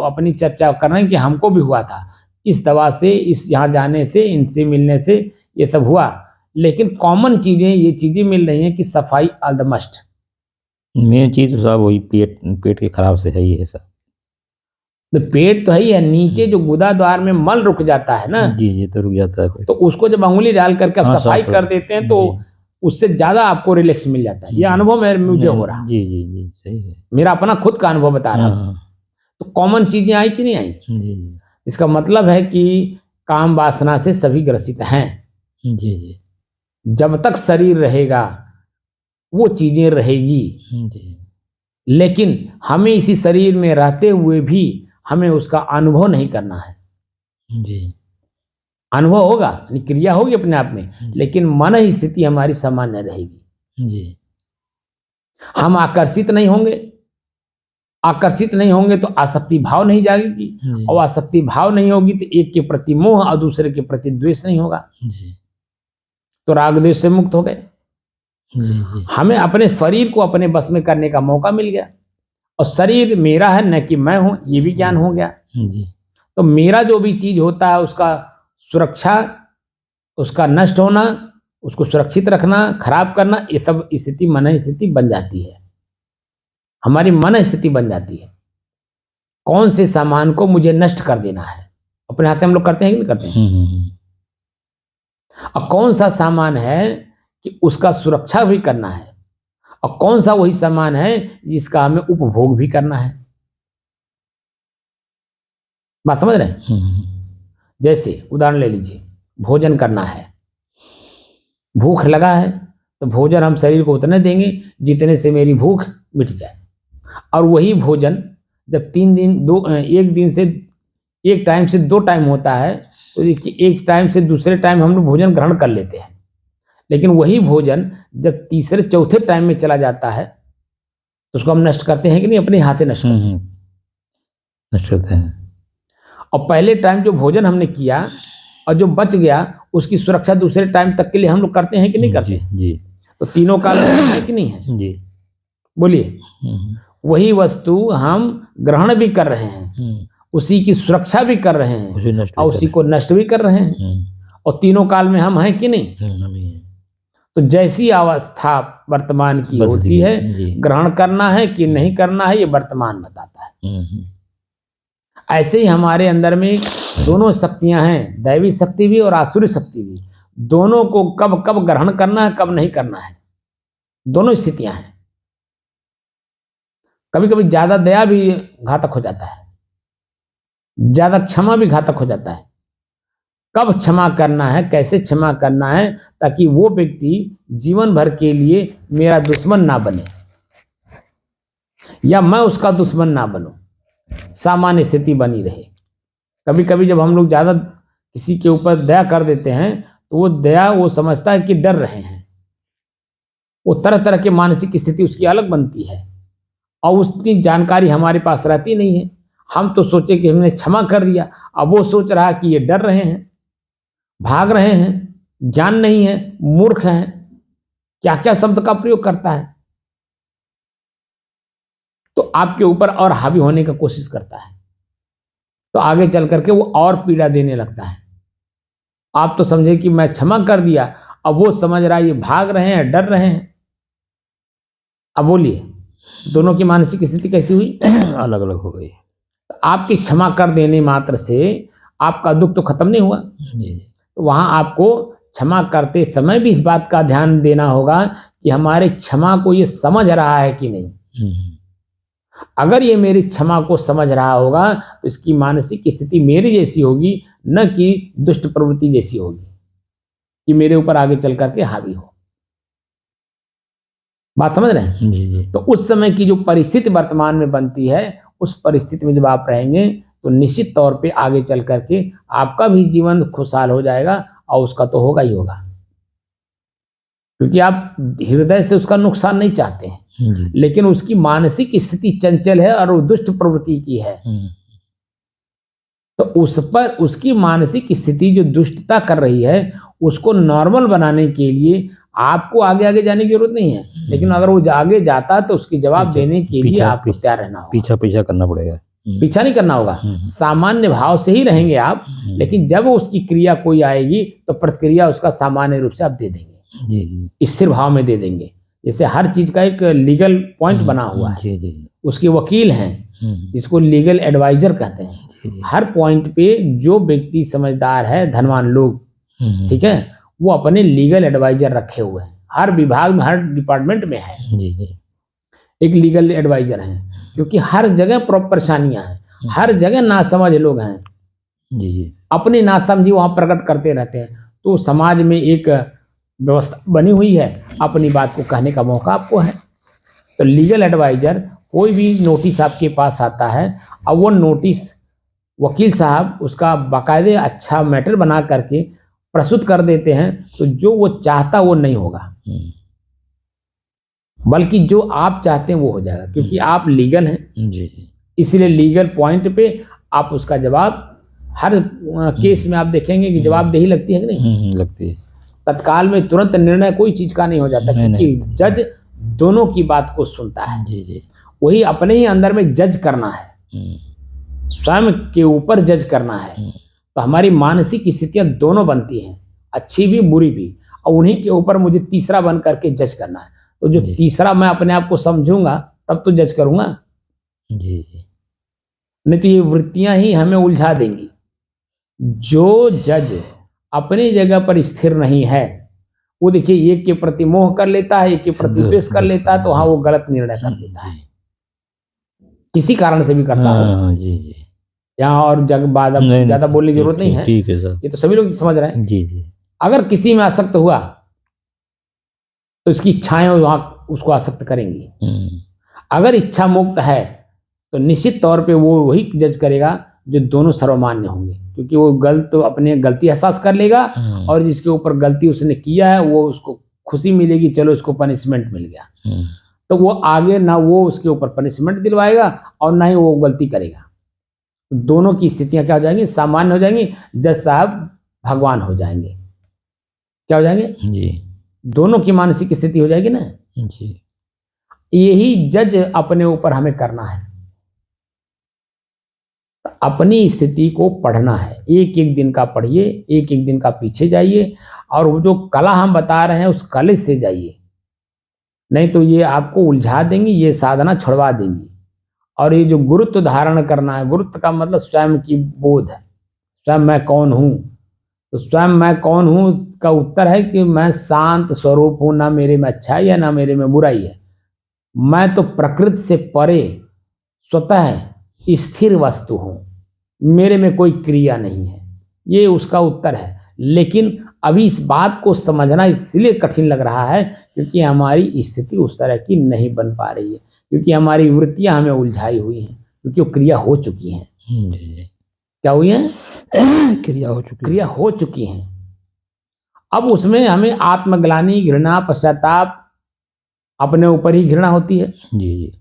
S1: अपनी चर्चा कर रहे हैं कि हमको भी हुआ था, इस दवा से, इस यहाँ जाने से, इनसे मिलने से ये सब हुआ। लेकिन कॉमन चीजें, ये चीजें मिल रही हैं कि सफाई ऑल द मस्ट।
S2: मेन चीज साहब वही पेट, पेट के खराब से है ही है सर।
S1: तो पेट तो है ही है, नीचे जो गुदा द्वार में मल रुक जाता है ना,
S2: जी जी, तो रुक जाता है पेट।
S1: तो उसको जब अंगुली डाल करके आप
S2: हाँ,
S1: सफाई
S2: साफ
S1: कर देते हैं तो उससे ज्यादा आपको रिलैक्स मिल जाता है। ये
S2: जी।
S1: अनुभव मुझे हो रहा,
S2: जी जी जी, सही है।
S1: मेरा अपना खुद का अनुभव बता रहा हूं।
S2: हाँ
S1: तो कॉमन चीजें आई कि नहीं आई?
S2: जी जी
S1: इसका मतलब है कि काम वासना से सभी ग्रसित हैं।
S2: जी जी
S1: जब तक शरीर रहेगा वो चीजें रहेगी,
S2: जी
S1: लेकिन हमें इसी शरीर में रहते हुए भी हमें उसका अनुभव नहीं करना है।
S2: जी
S1: अनुभव होगा, क्रिया होगी अपने आप में, लेकिन मन स्थिति हमारी सामान्य रहेगी।
S2: जी
S1: हम आकर्षित नहीं होंगे, आकर्षित नहीं होंगे तो आसक्ति भाव नहीं जागेगी, और आसक्ति भाव नहीं होगी तो एक के प्रति मोह और दूसरे के प्रति द्वेष नहीं होगा,
S2: जी
S1: तो राग द्वेष से मुक्त हो गए।
S2: जी
S1: हमें अपने शरीर को अपने बस में करने का मौका मिल गया, और शरीर मेरा है न कि मैं हूं, ये भी ज्ञान हो गया।
S2: जी
S1: तो मेरा जो भी चीज होता है उसका सुरक्षा, उसका नष्ट होना, उसको सुरक्षित रखना, खराब करना, ये सब स्थिति मन स्थिति बन जाती है, हमारी मन स्थिति बन जाती है। कौन से सामान को मुझे नष्ट कर देना है, अपने हाथ से हम लोग करते हैं कि नहीं करते हैं? और कौन सा सामान है कि उसका सुरक्षा भी करना है, और कौन सा वही सामान है जिसका हमें उपभोग भी करना है। बात समझ रहे हैं? जैसे उदाहरण ले लीजिए, भोजन करना है, भूख लगा है, तो भोजन हम शरीर को उतने देंगे जितने से मेरी भूख मिट जाए। और वही भोजन जब 3 दिन एक दिन से एक टाइम से 2 टाइम होता है, तो देखिए एक टाइम से दूसरे टाइम हम लोग भोजन ग्रहण कर लेते हैं, लेकिन वही भोजन जब तीसरे चौथे टाइम में चला जाता है तो उसको हम नष्ट करते हैं कि नहीं? अपने हाथ से नष्ट करते हैं।
S2: नष्ट करते हैं।
S1: और पहले टाइम जो भोजन हमने किया और जो बच गया उसकी सुरक्षा दूसरे टाइम तक के लिए हम लोग करते हैं कि नहीं करते?
S2: जी।
S1: तो तीनों काल में है कि नहीं है?
S2: जी।
S1: बोलिए। वही वस्तु हम ग्रहण भी कर रहे हैं, उसी की सुरक्षा भी कर रहे हैं और उसी को नष्ट भी कर रहे हैं, और तीनों काल में हम हैं कि नहीं? तो जैसी अवस्था वर्तमान की होती है, ग्रहण करना है कि नहीं करना है ये वर्तमान बताता है। ऐसे ही हमारे अंदर में दोनों शक्तियां हैं, दैवी शक्ति भी और आसुरी शक्ति भी। दोनों को कब कब ग्रहण करना है, कब नहीं करना है, दोनों स्थितियां हैं। कभी कभी ज्यादा दया भी घातक हो जाता है, ज्यादा क्षमा भी घातक हो जाता है। कब क्षमा करना है, कैसे क्षमा करना है, ताकि वो व्यक्ति जीवन भर के लिए मेरा दुश्मन ना बने या मैं उसका दुश्मन ना बनूं, सामान्य स्थिति बनी रहे। कभी कभी जब हम लोग ज्यादा किसी के ऊपर दया कर देते हैं तो वो दया वो समझता है कि डर रहे हैं, वो तरह तरह की मानसिक स्थिति उसकी अलग बनती है और उसकी जानकारी हमारे पास रहती नहीं है। हम तो सोचे कि हमने क्षमा कर दिया, अब वो सोच रहा कि ये डर रहे हैं, भाग रहे हैं, ज्ञान नहीं है, मूर्ख हैं, क्या क्या शब्द का प्रयोग करता है, तो आपके ऊपर और हावी होने का कोशिश करता है, तो आगे चल करके वो और पीड़ा देने लगता है। आप तो समझे कि मैं क्षमा कर दिया, अब वो समझ रहा है ये भाग रहे हैं, डर रहे हैं। अब बोलिए, दोनों की मानसिक स्थिति कैसी हुई?
S2: अलग अलग हो गई।
S1: आपकी क्षमा कर देने मात्र से आपका दुख तो खत्म नहीं हुआ। तो वहां आपको क्षमा करते समय भी इस बात का ध्यान देना होगा कि हमारे क्षमा को ये समझ रहा है कि नहीं। अगर ये मेरी क्षमा को समझ रहा होगा तो इसकी मानसिक स्थिति मेरी जैसी होगी, न कि दुष्ट प्रवृत्ति जैसी होगी कि मेरे ऊपर आगे चल करके हावी हो। बात समझ रहे हैं?
S2: जी।
S1: तो उस समय की जो परिस्थिति वर्तमान में बनती है, उस परिस्थिति में जब आप रहेंगे तो निश्चित तौर पे आगे चल करके आपका भी जीवन खुशहाल हो जाएगा और उसका तो होगा ही होगा, क्योंकि आप हृदय से उसका नुकसान नहीं चाहते हैं, लेकिन उसकी मानसिक स्थिति चंचल है और वो दुष्ट प्रवृत्ति की है। तो उस पर उसकी मानसिक स्थिति जो दुष्टता कर रही है उसको नॉर्मल बनाने के लिए आपको आगे आगे जाने की जरूरत नहीं है, लेकिन अगर वो आगे जाता है तो उसकी जवाब देने के लिए आपको तैयार रहना होगा।
S2: पीछा करना पड़ेगा,
S1: पीछा नहीं करना होगा, सामान्य भाव से ही रहेंगे आप, लेकिन जब उसकी क्रिया कोई आएगी तो प्रतिक्रिया उसका सामान्य रूप से आप दे देंगे, स्थिर भाव में दे देंगे। जैसे हर चीज का एक लीगल पॉइंट बना हुआ है, उसके वकील हैं जिसको लीगल एडवाइजर कहते हैं। हर पॉइंट पे जो व्यक्ति समझदार है, धनवान लोग, ठीक है, वो अपने लीगल एडवाइजर रखे हुए हैं। हर विभाग में, हर डिपार्टमेंट में है एक लीगल एडवाइजर है, क्योंकि हर जगह परेशानियां हैं, हर जगह नासमझ लोग हैं, अपनी नासमझी वहां प्रकट करते रहते हैं। तो समाज में एक व्यवस्था बनी हुई है, अपनी बात को कहने का मौका आपको है। तो लीगल एडवाइजर कोई भी नोटिस आपके पास आता है और वो नोटिस वकील साहब उसका बाकायदे अच्छा मैटर बना करके प्रस्तुत कर देते हैं, तो जो वो चाहता वो नहीं होगा, बल्कि जो आप चाहते हैं वो हो जाएगा, क्योंकि आप लीगल हैं। इसलिए लीगल पॉइंट पे आप उसका जवाब, हर केस में आप देखेंगे कि जवाबदेही लगती है कि नहीं?
S2: लगती है।
S1: तत्काल में तुरंत निर्णय कोई चीज का नहीं हो जाता, क्योंकि जज दोनों की बात को सुनता है। वही अपने ही अंदर में जज करना है, स्वयं के ऊपर जज करना है। तो हमारी मानसिक स्थितियां दोनों बनती हैं, अच्छी भी बुरी भी, और उन्हीं के ऊपर मुझे तीसरा बन करके जज करना है। तो जो तीसरा मैं अपने आप को समझूंगा तब तो जज करूंगा, नहीं तो ये वृत्तियां ही हमें उलझा देंगी। जो जज अपनी जगह पर स्थिर नहीं है वो देखिए एक के प्रति मोह कर लेता है, एक के प्रति द्वेष कर लेता है, तो हाँ वो गलत निर्णय कर लेता है, किसी कारण से भी करता है। यहाँ और जग बाद
S2: नहीं,
S1: ज्यादा बोलने की जरूरत नहीं है,
S2: ठीक है सर।
S1: ये तो सभी लोग समझ रहे हैं।
S2: जी जी।
S1: अगर किसी में आसक्त हुआ तो उसकी इच्छाएं वहां उसको आसक्त करेंगी। अगर इच्छा मुक्त है तो निश्चित तौर पे वो वही जज करेगा जो दोनों सर्वमान्य होंगे, क्योंकि वो अपने गलती एहसास कर लेगा और जिसके ऊपर गलती उसने किया है वो उसको खुशी मिलेगी, चलो उसको पनिशमेंट मिल गया, तो वो आगे ना वो उसके ऊपर पनिशमेंट दिलवाएगा और ना ही वो गलती करेगा। तो दोनों की स्थितियां क्या हो जाएंगी, सामान्य हो जाएंगी, जज साहब भगवान हो जाएंगे। क्या हो जाएंगे
S2: जी।
S1: दोनों की मानसिक स्थिति हो जाएगी ना
S2: जी।
S1: यही जज अपने ऊपर हमें करना है, अपनी स्थिति को पढ़ना है, एक एक दिन का पढ़िए, एक एक दिन का पीछे जाइए और वो जो कला हम बता रहे हैं उस कले से जाइए, नहीं तो ये आपको उलझा देंगी, ये साधना छुड़वा देंगी। और ये जो गुरुत्व धारण करना है, गुरुत्व का मतलब स्वयं की बोध है, स्वयं मैं कौन हूं, तो स्वयं मैं कौन हूं का उत्तर है कि मैं शांत स्वरूप हूं, ना मेरे में अच्छाई है ना मेरे में बुराई है, मैं तो प्रकृति से परे स्वतः स्थिर वस्तु हूं, मेरे में कोई क्रिया नहीं है, ये उसका उत्तर है। लेकिन अभी इस बात को समझना इसलिए कठिन लग रहा है क्योंकि हमारी स्थिति उस तरह की नहीं बन पा रही है, क्योंकि हमारी वृत्तियां हमें उलझाई हुई हैं, क्योंकि वो क्रिया हो चुकी हैं। क्या हुई है? क्रिया हो चुकी हैं। अब उसमें हमें आत्मग्लानि, घृणा, पश्चाताप, अपने ऊपर ही घृणा होती है,
S2: जी जी,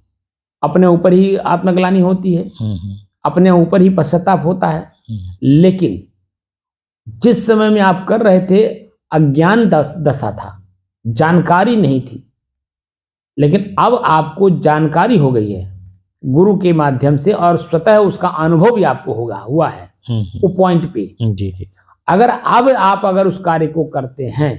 S1: अपने ऊपर ही आत्मग्लानि होती है, अपने ऊपर ही पश्चाताप होता है। लेकिन जिस समय में आप कर रहे थे अज्ञान दशा था, जानकारी नहीं थी, लेकिन अब आपको जानकारी हो गई है गुरु के माध्यम से और स्वतः उसका अनुभव भी आपको हुआ है वो पॉइंट पे।
S2: जी जी।
S1: अगर आप उस कार्य को करते हैं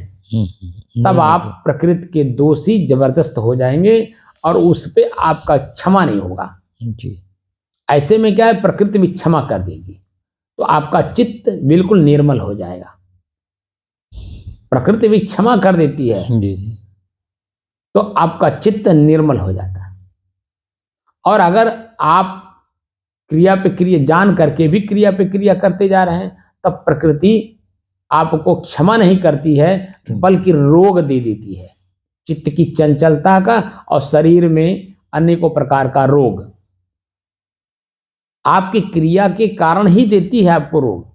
S1: तब आप प्रकृति के दोषी जबरदस्त हो जाएंगे और उस पे आपका क्षमा नहीं होगा
S2: जी।
S1: ऐसे में क्या है, प्रकृति भी क्षमा कर देगी तो आपका चित्त बिल्कुल निर्मल हो जाएगा। प्रकृति भी क्षमा कर देती है
S2: जी जी।
S1: तो आपका चित्त निर्मल हो जाता है। और अगर आप क्रिया पे क्रिया जान करके भी क्रिया पे क्रिया करते जा रहे हैं तब प्रकृति आपको क्षमा नहीं करती है बल्कि रोग दे देती है, चित्त की चंचलता का और शरीर में अनेकों प्रकार का रोग आपकी क्रिया के कारण ही देती है आपको रोग।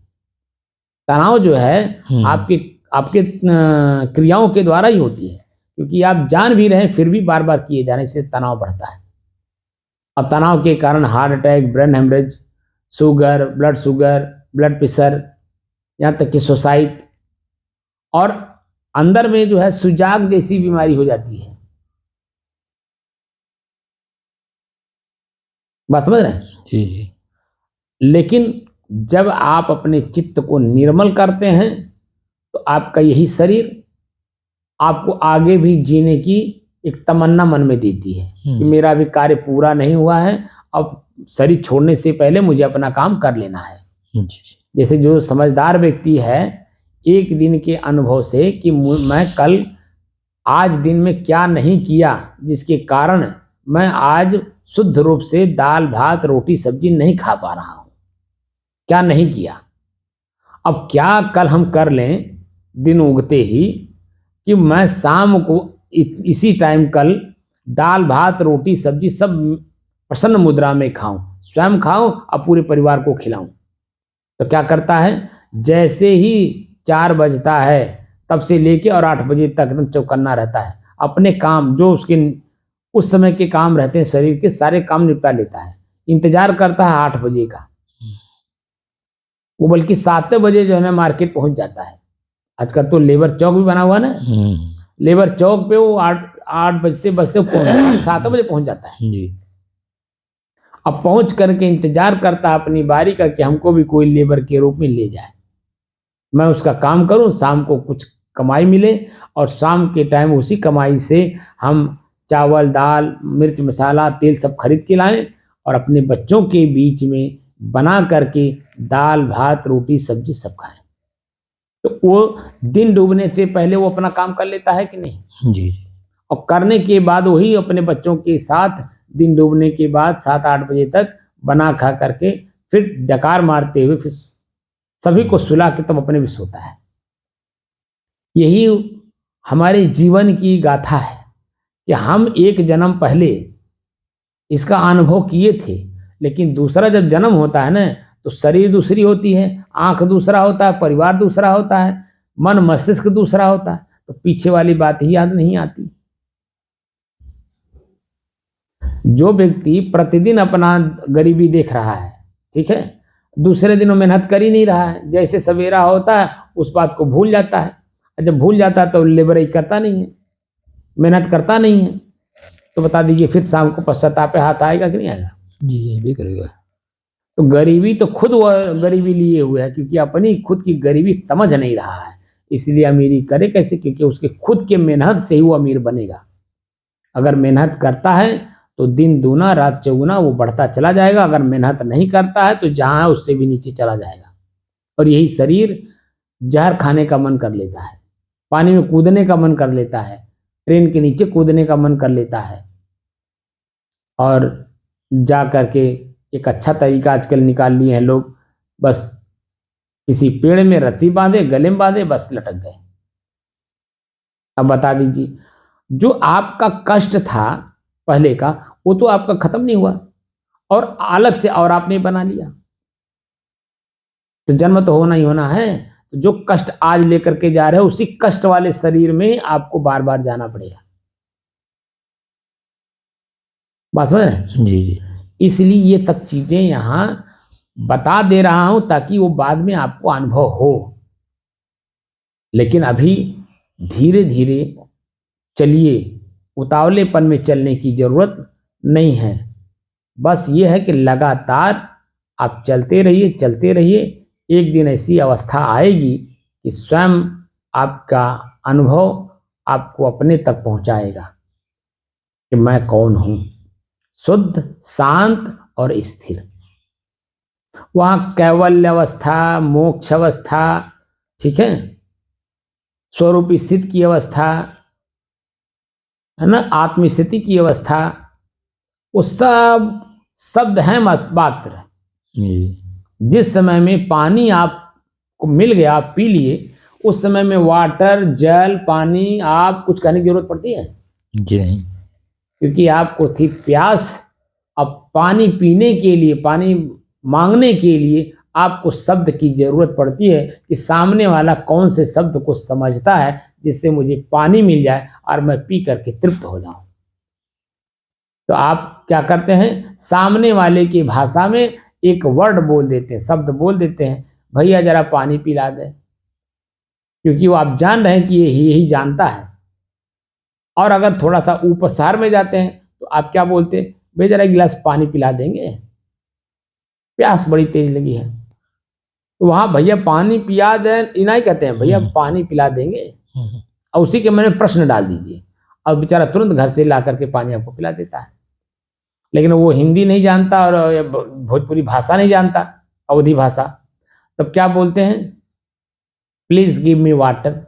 S1: तनाव जो है आपके आपके क्रियाओं के द्वारा ही होती है, क्योंकि आप जान भी रहे हैं फिर भी बार बार किए जा रहे हैं, इससे तनाव बढ़ता है। अब तनाव के कारण heart attack, brain haemorrhage, sugar, blood pressure, यहाँ तक कि सुसाइड और अंदर में जो है सुजाग जैसी बीमारी हो जाती है। बात समझ रहे हैं?
S2: जी जी।
S1: लेकिन जब आप अपने चित्त को निर्मल करते हैं तो आपका यही शरीर आपको आगे भी जीने की एक तमन्ना मन में देती है कि मेरा भी कार्य पूरा नहीं हुआ है, अब शरीर छोड़ने से पहले मुझे अपना काम कर लेना है। जैसे जो समझदार व्यक्ति है एक दिन के अनुभव से कि मैं कल आज दिन में क्या नहीं किया जिसके कारण मैं आज शुद्ध रूप से दाल भात रोटी सब्जी नहीं खा पा रहा हूं, क्या नहीं किया, अब क्या कल हम कर लें दिन उगते ही कि मैं शाम को इसी टाइम कल दाल भात रोटी सब्जी सब प्रसन्न मुद्रा में खाऊं, स्वयं खाऊं और पूरे परिवार को खिलाऊं। तो क्या करता है, जैसे ही 4 बजता है तब से लेके और 8 बजे तक एकदम चौकन्ना रहता है, अपने काम जो उसके उस समय के काम रहते हैं शरीर के सारे काम निपटा लेता है, इंतजार करता है 8 बजे का, वो बल्कि 7 बजे जो है ना मार्केट पहुंच जाता है। आजकल तो लेबर चौक भी बना हुआ ना, लेबर चौक पे वो 8 बजते बजते 7 बजे पहुंच जाता है
S2: जी।
S1: अब पहुंच करके इंतजार करता है अपनी बारी का कि हमको भी कोई लेबर के रूप में ले जाए, मैं उसका काम करूं, शाम को कुछ कमाई मिले और शाम के टाइम उसी कमाई से हम चावल दाल मिर्च मसाला तेल सब खरीद के लाएं और अपने बच्चों के बीच में बना करके दाल भात रोटी सब्जी सब खाएं। तो वो दिन डूबने से पहले वो अपना काम कर लेता है कि नहीं?
S2: जी।
S1: और करने के बाद वही अपने बच्चों के साथ दिन डूबने के बाद 7-8 बजे तक बना खा करके फिर डकार मारते हुए फिर सभी को सुला के तब अपने भी सोता है। यही हमारे जीवन की गाथा है कि हम एक जन्म पहले इसका अनुभव किए थे, लेकिन दूसरा जब जन्म होता है ना तो शरीर दूसरी होती है, आंख दूसरा होता है, परिवार दूसरा होता है, मन मस्तिष्क दूसरा होता है, तो पीछे वाली बात ही याद नहीं आती। जो व्यक्ति प्रतिदिन अपना गरीबी देख रहा है, ठीक है, दूसरे दिनों मेहनत कर ही नहीं रहा है, जैसे सवेरा होता है उस बात को भूल जाता है, और जब भूल जाता है तो लेबरई करता नहीं है, मेहनत करता नहीं है, तो बता दीजिए फिर शाम को पश्चाताप पे हाथ आएगा कि नहीं आएगा?
S2: जी ये भी करेगा।
S1: तो गरीबी तो खुद वह गरीबी लिए हुए है, क्योंकि अपनी खुद की गरीबी समझ नहीं रहा है, इसलिए अमीरी करे कैसे? क्योंकि उसके खुद के मेहनत से ही वो अमीर बनेगा। अगर मेहनत करता है तो दिन दूना रात चौगुना वो बढ़ता चला जाएगा, अगर मेहनत नहीं करता है तो जहाँ है उससे भी नीचे चला जाएगा। और यही शरीर जहर खाने का मन कर लेता है, पानी में कूदने का मन कर लेता है, ट्रेन के नीचे कूदने का मन कर लेता है, और जा करके एक अच्छा तरीका आजकल निकाल लिए हैं लोग, बस किसी पेड़ में रस्सी बांधे, गले में बांधे, बस लटक गए। अब बता दीजिए, जो आपका कष्ट था पहले का वो तो आपका खत्म नहीं हुआ, और अलग से और आपने बना लिया। तो जन्म तो होना ही होना है, तो जो कष्ट आज लेकर के जा रहे हो उसी कष्ट वाले शरीर में आपको बार बार जाना पड़ेगा। बात समझ रहे हैं?
S2: जी जी।
S1: इसलिए ये सब चीजें यहां बता दे रहा हूं ताकि वो बाद में आपको अनुभव हो। लेकिन अभी धीरे धीरे चलिए, उतावलेपन में चलने की जरूरत नहीं है। बस ये है कि लगातार आप चलते रहिए, एक दिन ऐसी अवस्था आएगी कि स्वयं आपका अनुभव आपको अपने तक पहुंचाएगा कि मैं कौन हूं, शुद्ध, शांत और स्थिर। वहां कैवल्य अवस्था, मोक्ष अवस्था, ठीक है, स्वरूप स्थित की अवस्था है ना, आत्मस्थिति की अवस्था, वो सब शब्द हैं मात्र। जिस समय में पानी आपको मिल गया, आप पी लिए, उस समय में वाटर, जल, पानी, आप कुछ कहने की जरूरत पड़ती है?
S2: जी नहीं।
S1: क्योंकि आपको थी प्यास। अब पानी पीने के लिए, पानी मांगने के लिए आपको शब्द की जरूरत पड़ती है कि सामने वाला कौन से शब्द को समझता है जिससे मुझे पानी मिल जाए और मैं पी करके तृप्त हो जाऊं। तो आप क्या करते हैं, सामने वाले की भाषा में एक वर्ड बोल देते हैं, शब्द बोल देते हैं, भैया जरा पानी पिला दे, क्योंकि वो आप जान रहे हैं कि ये यही जानता है। और अगर थोड़ा सा ऊपर शहर में जाते हैं तो आप क्या बोलते हैं, भैया जरा एक गिलास पानी पिला देंगे, प्यास बड़ी तेज लगी है। तो वहां भैया पानी पिला दें इना ही कहते हैं, भैया पानी पिला देंगे, और उसी के मन में प्रश्न डाल दीजिए, और बेचारा तुरंत घर से ला करके पानी आपको पिला देता है। लेकिन वो हिंदी नहीं जानता और भोजपुरी भाषा नहीं जानता, अवधी भाषा, तब क्या बोलते हैं, प्लीज गिव मी वाटर,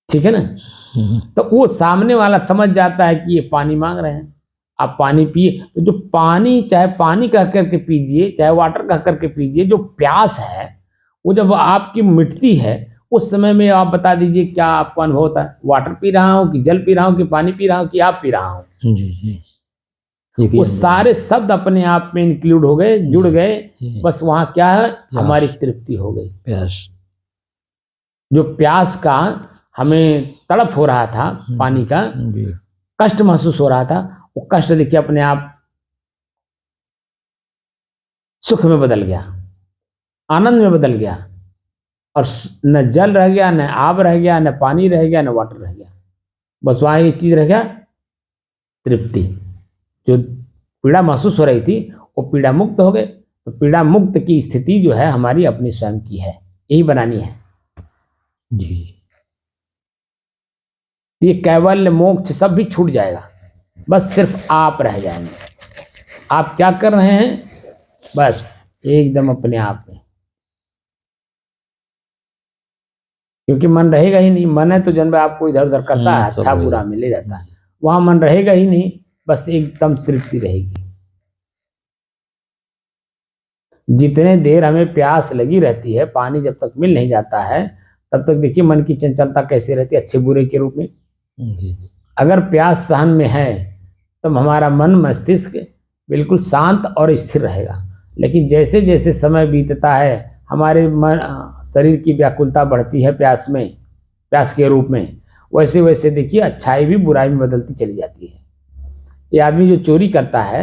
S1: ठीक है ना। तो वो सामने वाला समझ जाता है कि ये पानी मांग रहे हैं, आप पानी पिए। तो जो पानी, चाहे पानी कह करके पीजिए, चाहे वाटर कह करके पीजिए, जो प्यास है वो जब आपकी मिटती है उस समय में आप बता दीजिए क्या आपको अनुभव होता है, वाटर पी रहा हूँ कि जल पी रहा हूँ कि पानी पी रहा हूँ कि आप पी रहा हूँ।
S2: जी जी।
S1: वो सारे शब्द अपने आप में इंक्लूड हो गए, जुड़ गए, बस वहां क्या है, हमारी तृप्ति हो गई।
S2: प्यास,
S1: जो प्यास का हमें तड़प हो रहा था, पानी का कष्ट महसूस हो रहा था, वो कष्ट देखिए अपने आप सुख में बदल गया, आनंद में बदल गया, और न जल रह गया, न आब रह गया, न पानी रह गया, न वाटर रह गया, बस वहां एक चीज रह गया, तृप्ति। जो पीड़ा महसूस हो रही थी वो पीड़ा मुक्त हो गए। तो पीड़ा मुक्त की स्थिति जो है हमारी अपनी स्वयं की है, यही बनानी है
S2: जी।
S1: ये कैवल्य मोक्ष सब भी छूट जाएगा, बस सिर्फ आप रह जाएंगे। आप क्या कर रहे हैं, बस एकदम अपने आप में, क्योंकि मन रहेगा ही नहीं। मन है तो जन्म आपको इधर उधर करता है, अच्छा बुरा में ले जाता है, वहां मन रहेगा ही नहीं, बस एकदम तृप्ति रहेगी। जितने देर हमें प्यास लगी रहती है, पानी जब तक मिल नहीं जाता है, तब तक देखिए मन की चंचलता कैसे रहती है, अच्छे बुरे के रूप में।
S2: जी
S1: अगर प्यास सहन में है तब हमारा मन मस्तिष्क बिल्कुल शांत और स्थिर रहेगा। लेकिन जैसे जैसे समय बीतता है, हमारे मन शरीर की व्याकुलता बढ़ती है प्यास में, प्यास के रूप में, वैसे वैसे देखिए अच्छाई भी बुराई में बदलती चली जाती है। ये आदमी जो चोरी करता है,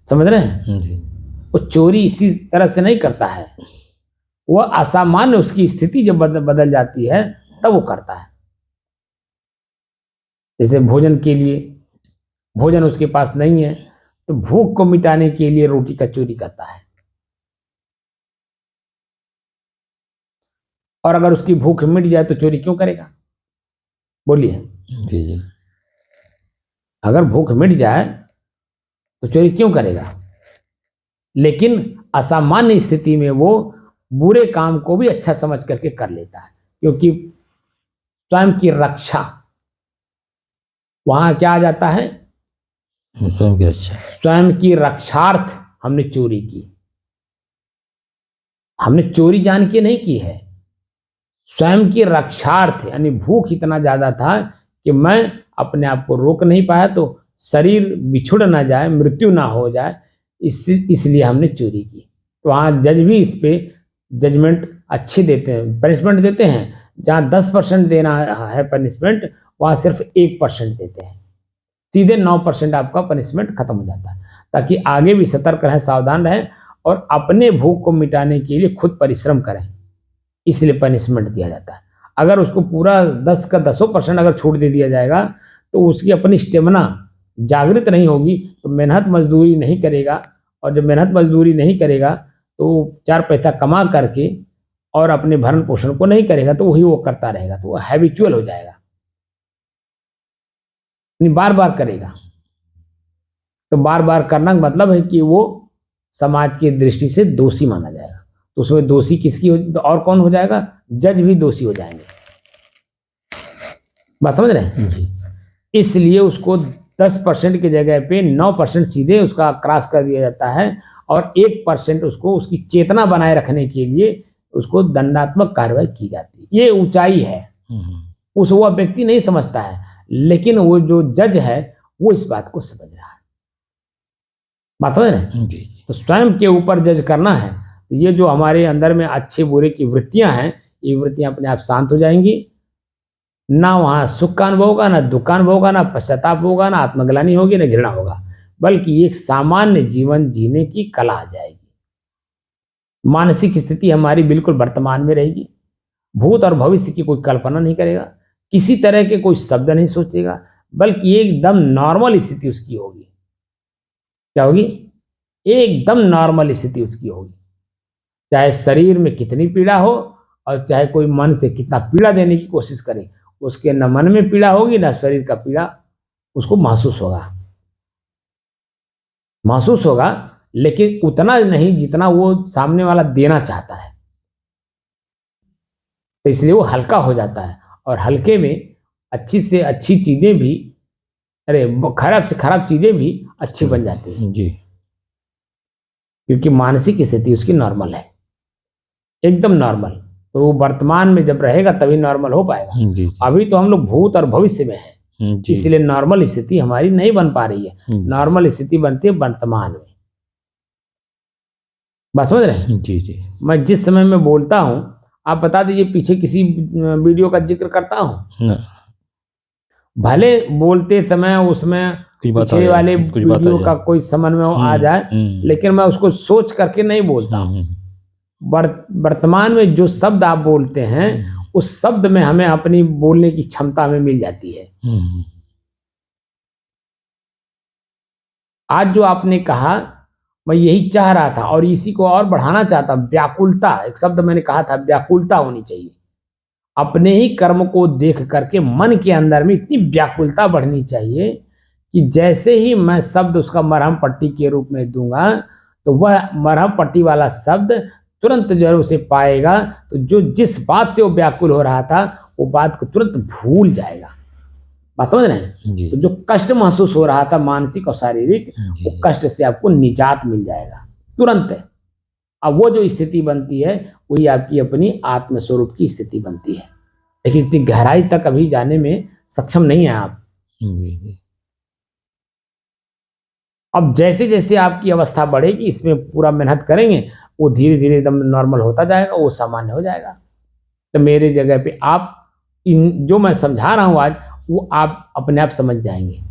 S1: समझ रहे हैं,
S2: जी
S1: वो चोरी इसी तरह से नहीं करता है, वह असामान्य उसकी स्थिति जब बदल जाती है तब वो करता है। जैसे भोजन के लिए, भोजन उसके पास नहीं है तो भूख को मिटाने के लिए रोटी का चोरी करता है। और अगर उसकी भूख मिट जाए तो चोरी क्यों करेगा? बोलिए।
S2: जी जी
S1: अगर भूख मिट जाए तो चोरी क्यों करेगा? लेकिन असामान्य स्थिति में वो बुरे काम को भी अच्छा समझ करके कर लेता है, क्योंकि स्वयं की रक्षा वहां क्या आ जाता है?
S2: स्वयं की रक्षा।
S1: स्वयं की रक्षार्थ हमने चोरी की। हमने चोरी जान के नहीं की है, स्वयं की रक्षार्थ, यानी भूख इतना ज्यादा था कि मैं अपने आप को रोक नहीं पाया, तो शरीर बिछुड़ ना जाए, मृत्यु ना हो जाए, इसलिए हमने चोरी की। तो वहाँ जज भी इस पे जजमेंट अच्छी देते हैं, पनिशमेंट देते हैं। जहाँ 10% देना है पनिशमेंट, वहाँ सिर्फ 1% देते हैं, सीधे 9% आपका पनिशमेंट खत्म हो जाता है, ताकि आगे भी सतर्क रहें, सावधान रहें और अपने भूख को मिटाने के लिए खुद परिश्रम करें, इसलिए पनिशमेंट दिया जाता है। अगर उसको पूरा 10 का 10% अगर छूट दे दिया जाएगा तो उसकी अपनी स्टेमिना जागृत नहीं होगी, तो मेहनत मजदूरी नहीं करेगा, और जब मेहनत मजदूरी नहीं करेगा तो 4 पैसा कमा करके और अपने भरण पोषण को नहीं करेगा, तो वही वो करता रहेगा, तो वो हैबिचुअल हो जाएगा, बार बार करेगा। तो बार बार करना का मतलब है कि वो समाज की दृष्टि से दोषी माना जाएगा। तो उसमें दोषी किसकी तो और कौन हो जाएगा? जज भी दोषी हो जाएंगे। बात समझ रहे हैं? इसलिए उसको 10% की जगह पे 9% सीधे उसका क्रॉस कर दिया जाता है, और 1% उसको उसकी चेतना बनाए रखने के लिए उसको दंडात्मक कार्रवाई की जाती है। ये ऊंचाई है, उस वो व्यक्ति नहीं समझता है, लेकिन वो जो जज है वो इस बात को समझ रहा है। बात समझ रहे हैं? तो स्वयं के ऊपर जज करना है, तो ये जो हमारे अंदर में अच्छे बुरे की वृत्तियां हैं, ये वृत्तियां अपने आप शांत हो जाएंगी। ना वहां सुख का अनुभव होगा, ना दुख का अनुभव होगा, ना पश्चाताप होगा, ना आत्मग्लानि होगी, ना घृणा होगा, बल्कि एक सामान्य जीवन जीने की कला आ जाएगी। मानसिक स्थिति हमारी बिल्कुल वर्तमान में रहेगी, भूत और भविष्य की कोई कल्पना नहीं करेगा, किसी तरह के कोई शब्द नहीं सोचेगा, बल्कि एकदम नॉर्मल स्थिति उसकी होगी। क्या होगी? एकदम नॉर्मल स्थिति उसकी होगी। चाहे शरीर में कितनी पीड़ा हो और चाहे कोई मन से कितना पीड़ा देने की कोशिश करे, उसके न मन में पीड़ा होगी ना शरीर का पीड़ा उसको महसूस होगा, लेकिन उतना नहीं जितना वो सामने वाला देना चाहता है। तो इसलिए वो हल्का हो जाता है, और हल्के में अच्छी से अच्छी चीजें भी, अरे खराब से खराब चीजें भी अच्छी बन जाती हैं
S2: जी,
S1: क्योंकि मानसिक स्थिति उसकी नॉर्मल है, एकदम नॉर्मल। तो वो वर्तमान में जब रहेगा तभी नॉर्मल हो पाएगा।
S2: जी,
S1: अभी तो हम लोग भूत और भविष्य में हैं, इसलिए नॉर्मल स्थिति हमारी नहीं बन पा रही है। नॉर्मल स्थिति बनती है वर्तमान में। बात समझ रहे हैं?
S2: जी जी।
S1: मैं जिस समय में बोलता हूं, आप बता दीजिए पीछे किसी वीडियो का जिक्र करता हूं, भले बोलते समय उसमें पीछे वाले वीडियो का कोई समझ में आ जाए, लेकिन मैं उसको सोच करके नहीं बोलता हूं। वर्तमान में जो शब्द आप बोलते हैं, उस शब्द में हमें अपनी बोलने की क्षमता में मिल जाती है। आज जो आपने कहा, मैं यही चाह रहा था और इसी को और बढ़ाना चाहता। व्याकुलता, एक शब्द मैंने कहा था, व्याकुलता होनी चाहिए। अपने ही कर्म को देख करके मन के अंदर में इतनी व्याकुलता बढ़नी चाहिए कि जैसे ही मैं शब्द उसका मरहम पट्टी के रूप में दूंगा, तो वह मरहम पट्टी वाला शब्द तुरंत जो है उसे पाएगा, तो जो जिस बात से वो व्याकुल हो रहा था वो बात को तुरंत भूल जाएगा। बात समझ रहे हैं? तो जो कष्ट महसूस हो रहा था मानसिक और शारीरिक, वो कष्ट से आपको निजात मिल जाएगा। तुरंत। अब वो जो स्थिति बनती है वही आपकी अपनी आत्मस्वरूप की स्थिति बनती है, लेकिन इतनी गहराई तक अभी जाने में सक्षम नहीं है आप।
S2: जी।
S1: अब जैसे जैसे आपकी अवस्था बढ़ेगी, इसमें पूरा मेहनत करेंगे, वो धीरे धीरे एकदम नॉर्मल होता जाएगा, वो सामान्य हो जाएगा। तो मेरे जगह पे आप इन जो मैं समझा रहा हूँ आज, वो आप अपने आप समझ जाएंगे,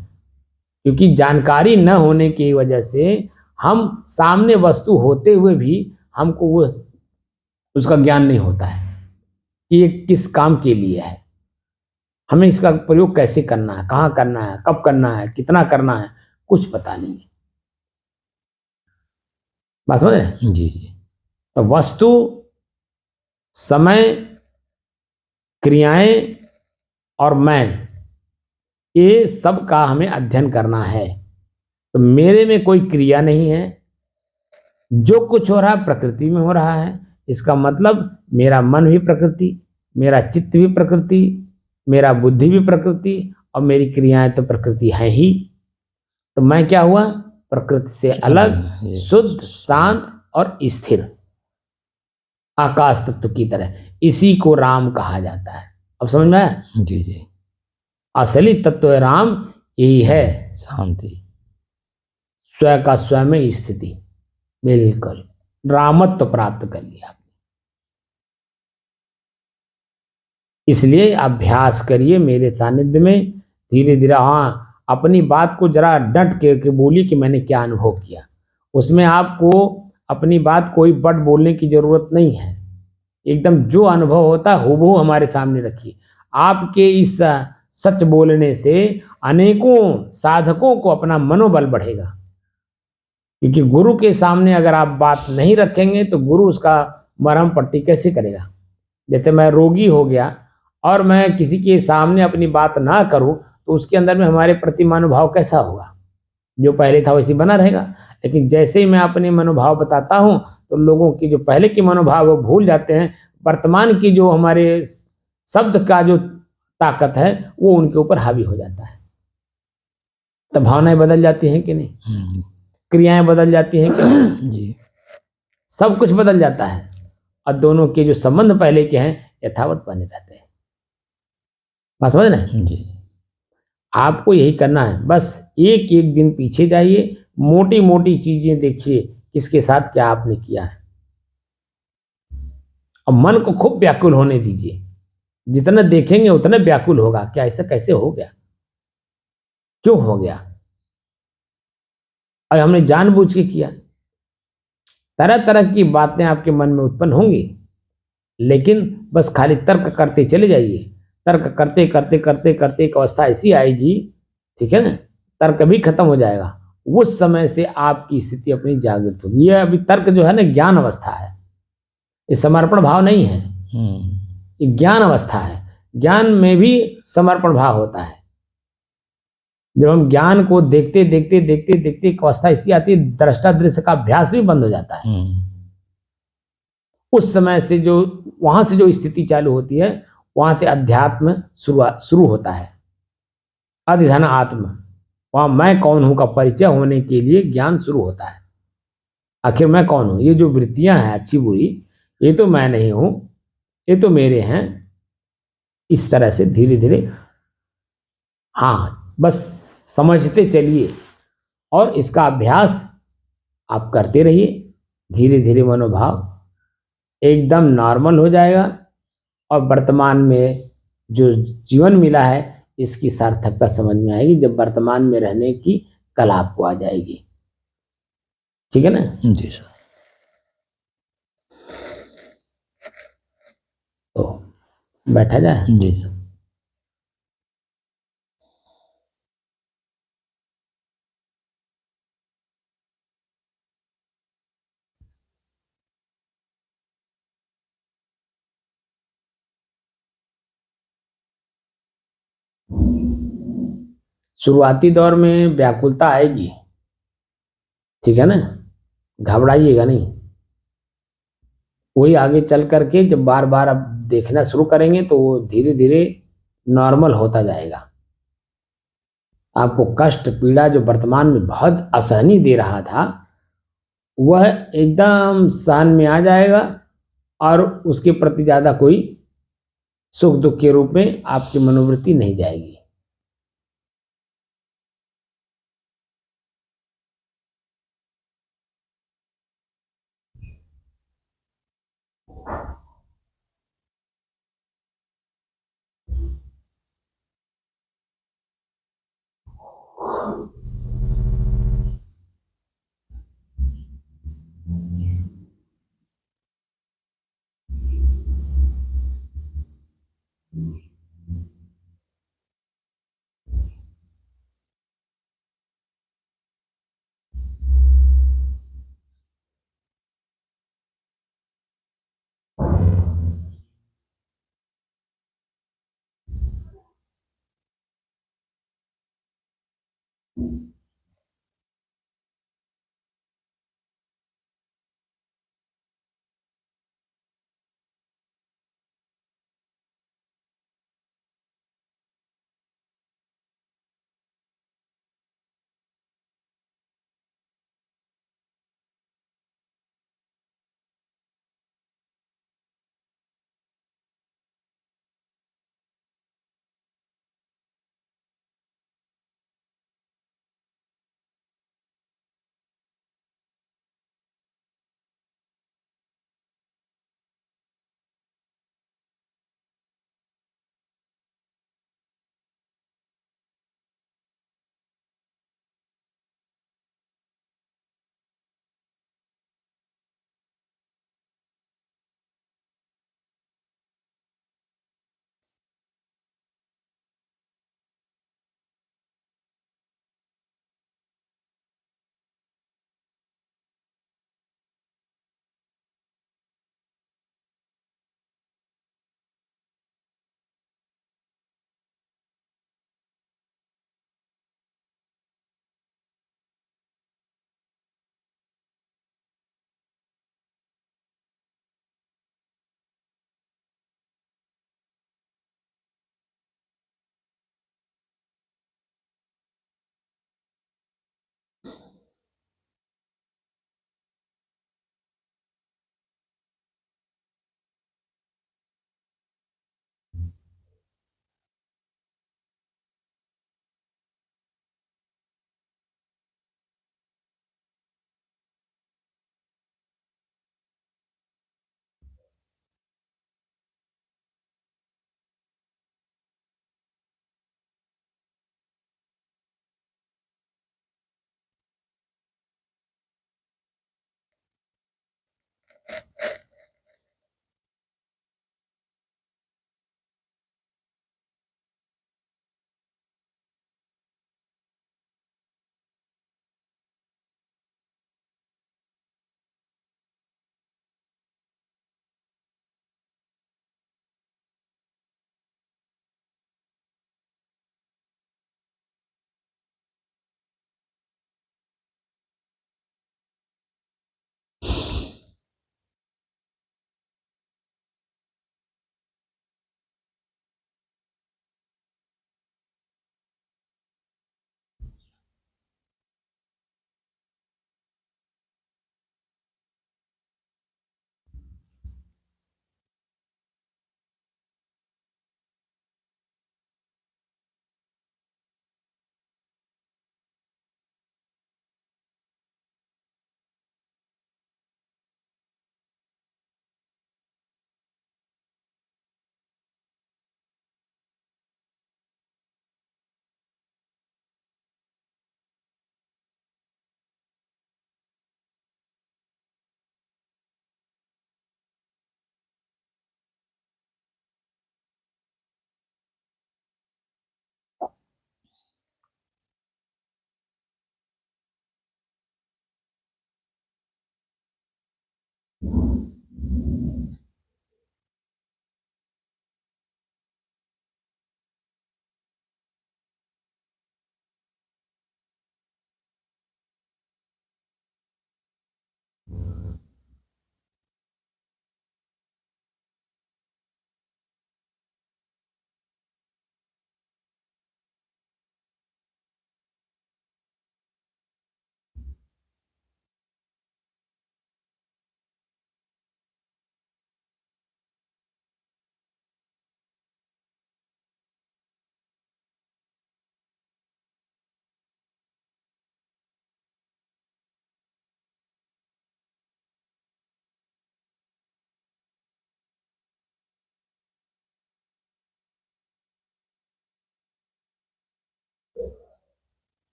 S1: क्योंकि जानकारी न होने की वजह से हम सामने वस्तु होते हुए भी हमको वो उसका ज्ञान नहीं होता है कि ये किस काम के लिए है, हमें इसका प्रयोग कैसे करना है, कहाँ करना है, कब करना है, कितना करना है, कुछ पता नहीं है। बात समझ रहे हैं?
S2: जी जी।
S1: तो वस्तु, समय, क्रियाएं और मैं, ये सब का हमें अध्ययन करना है। तो मेरे में कोई क्रिया नहीं है, जो कुछ हो रहा है प्रकृति में हो रहा है। इसका मतलब मेरा मन भी प्रकृति, मेरा चित्त भी प्रकृति, मेरा बुद्धि भी प्रकृति, और मेरी क्रियाएं तो प्रकृति है ही। तो मैं क्या हुआ? प्रकृति से अलग, शुद्ध, शांत और स्थिर, आकाश तत्व की तरह। इसी को राम कहा जाता है। अब समझ में आया?
S2: जी जी।
S1: असली तत्व राम यही है,
S2: शांति।
S1: स्वयं का स्वयं में स्थिति। बिल्कुल रामत्व प्राप्त कर लिया। इसलिए अभ्यास करिए मेरे सानिध्य में, धीरे धीरे। हाँ, अपनी बात को जरा डट के बोलिए कि मैंने क्या अनुभव किया। उसमें आपको अपनी बात कोई बट बोलने की जरूरत नहीं है। एकदम जो अनुभव होता है हूबहू हमारे सामने रखिए। आपके इस सच बोलने से अनेकों साधकों को अपना मनोबल बढ़ेगा, क्योंकि गुरु के सामने अगर आप बात नहीं रखेंगे तो गुरु उसका मरहम पट्टी कैसे करेगा। जैसे मैं रोगी हो गया और मैं किसी के सामने अपनी बात ना करूं, तो उसके अंदर में हमारे प्रति मनोभाव कैसा होगा? जो पहले था वैसे बना रहेगा। लेकिन जैसे ही मैं अपने मनोभाव बताता हूं, तो लोगों की जो पहले की मनोभाव वो भूल जाते हैं। वर्तमान की जो हमारे शब्द का जो ताकत है वो उनके ऊपर हावी हो जाता है। तो भावनाएं बदल जाती हैं कि नहीं? क्रियाएं बदल जाती हैं कि नहीं?
S2: जी।
S1: सब कुछ बदल जाता है, और दोनों के जो संबंध पहले के हैं यथावत बने रहते हैं। बात समझ रहे हैं?
S2: जी।
S1: आपको यही करना है, बस एक एक दिन पीछे जाइए, मोटी मोटी चीजें देखिए किसके साथ क्या आपने किया है, और मन को खूब व्याकुल होने दीजिए। जितना देखेंगे उतना व्याकुल होगा, क्या ऐसा कैसे हो गया, क्यों हो गया, और हमने जानबूझ के किया। तरह तरह की बातें आपके मन में उत्पन्न होंगी, लेकिन बस खाली तर्क करते चले जाइए। तर्क करते करते करते करते एक अवस्था ऐसी आएगी, ठीक है ना, तर्क भी खत्म हो जाएगा। उस समय से आपकी स्थिति अपनी जागृत होगी। ये अभी तर्क जो है ना, ज्ञान अवस्था है, ये समर्पण भाव नहीं है, ये ज्ञान अवस्था है। ज्ञान में भी समर्पण भाव होता है। जब हम ज्ञान को देखते देखते देखते देखते एक अवस्था ऐसी आती है, दृष्टा दृश्य का अभ्यास भी बंद हो जाता है। उस समय से जो वहां से जो स्थिति चालू होती है, वहां से अध्यात्म शुरू होता है। अधिधन आत्म, वहां मैं कौन हूं का परिचय होने के लिए ज्ञान शुरू होता है। आखिर मैं कौन हूं? ये जो वृत्तियां हैं अच्छी बुरी, ये तो मैं नहीं हूं, ये तो मेरे हैं। इस तरह से धीरे धीरे, हाँ, बस समझते चलिए और इसका अभ्यास आप करते रहिए। धीरे धीरे मनोभाव एकदम नॉर्मल हो जाएगा, और वर्तमान में जो जीवन मिला है इसकी सार्थकता समझ में आएगी, जब वर्तमान में रहने की कला आपको आ जाएगी। ठीक है ना?
S2: जी सर।
S1: तो बैठा जाए।
S2: जी सर।
S1: शुरुआती दौर में व्याकुलता आएगी, ठीक है ना, घबराइएगा नहीं। वही आगे चल करके जब बार बार अब देखना शुरू करेंगे तो वो धीरे धीरे नॉर्मल होता जाएगा। आपको कष्ट पीड़ा जो वर्तमान में बहुत असहनीय दे रहा था, वह एकदम शान में आ जाएगा और उसके प्रति ज़्यादा कोई सुख दुख के रूप में आपकी मनोवृत्ति नहीं जाएगी।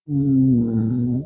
S1: हम्म,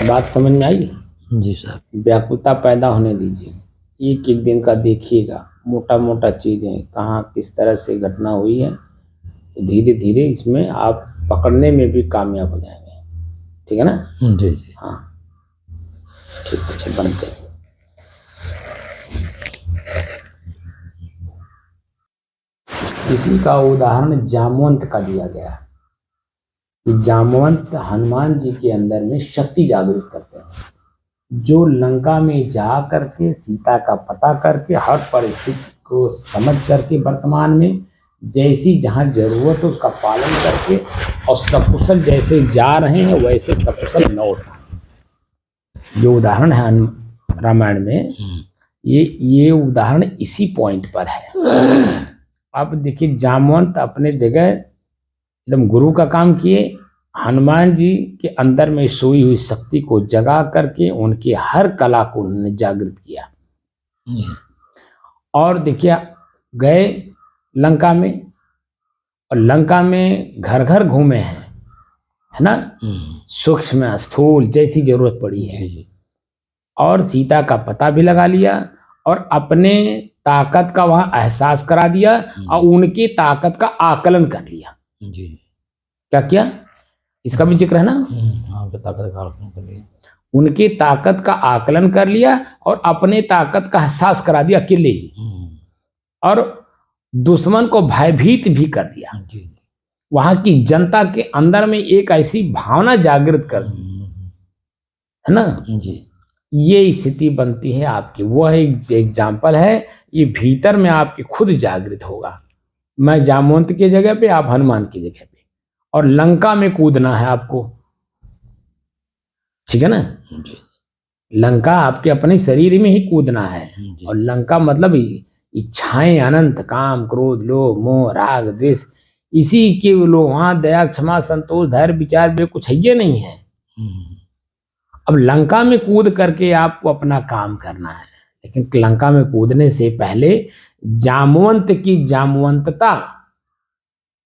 S1: बात समझ में आई?
S2: जी साहब।
S1: व्याकुलता पैदा होने दीजिए, एक एक दिन का देखिएगा, मोटा मोटा चीजें कहाँ किस तरह से घटना हुई है, तो धीरे धीरे इसमें आप पकड़ने में भी कामयाब हो जाएंगे। ठीक है ना?
S2: जी जी।
S1: हाँ ठीक है, अच्छा बंद करें। इसी का उदाहरण जामवंत का दिया गया कि जामवंत हनुमान जी के अंदर में शक्ति जागृत करते हैं, जो लंका में जा करके सीता का पता करके हर परिस्थिति को समझ करके वर्तमान में जैसी जहाँ जरूरत है उसका पालन करके और सकुशल जैसे जा रहे हैं वैसे सकुशल लौट। जो उदाहरण है रामायण में, ये उदाहरण इसी पॉइंट पर है। अब देखिए, जामवंत अपने जगह एकदम गुरु का काम किए, हनुमान जी के अंदर में सोई हुई शक्ति को जगा करके उनकी हर कला को उन्होंने जागृत किया। और देखिए गए लंका में, और लंका में घर घर घूमे हैं, है ना, सूक्ष्म स्थूल जैसी जरूरत पड़ी है, और सीता का पता भी लगा लिया और अपने ताकत का वहां एहसास करा दिया और उनकी ताकत का आकलन कर लिया।
S2: जी।
S1: क्या किया? इसका भी जिक्र है ना।
S2: ताकत का आकलन कर लिया,
S1: उनकी ताकत का आकलन कर लिया और अपने ताकत का एहसास करा दिया अकेले ही, और दुश्मन को भयभीत भी कर दिया।
S2: जी।
S1: वहां की जनता के अंदर में एक ऐसी भावना जागृत कर दी, है ना
S2: जी।
S1: ये स्थिति बनती है आपकी। वह एक एग्जाम्पल है, ये भीतर में आपकी खुद जागृत होगा। मैं जामवंत की जगह पे, आप हनुमान की जगह पे, और लंका में कूदना है आपको। ठीक है ना?
S2: जी।
S1: लंका आपके अपने शरीर में ही कूदना है।
S2: जी।
S1: और लंका मतलब इच्छाएं अनंत, काम क्रोध लोभ मोह राग द्वेष, इसी के लोग वहां दया क्षमा संतोष धैर्य विचार वे कुछ है ये नहीं है। अब लंका में कूद करके आपको अपना काम करना है, लेकिन लंका में कूदने से पहले जामवंत की जामवंतता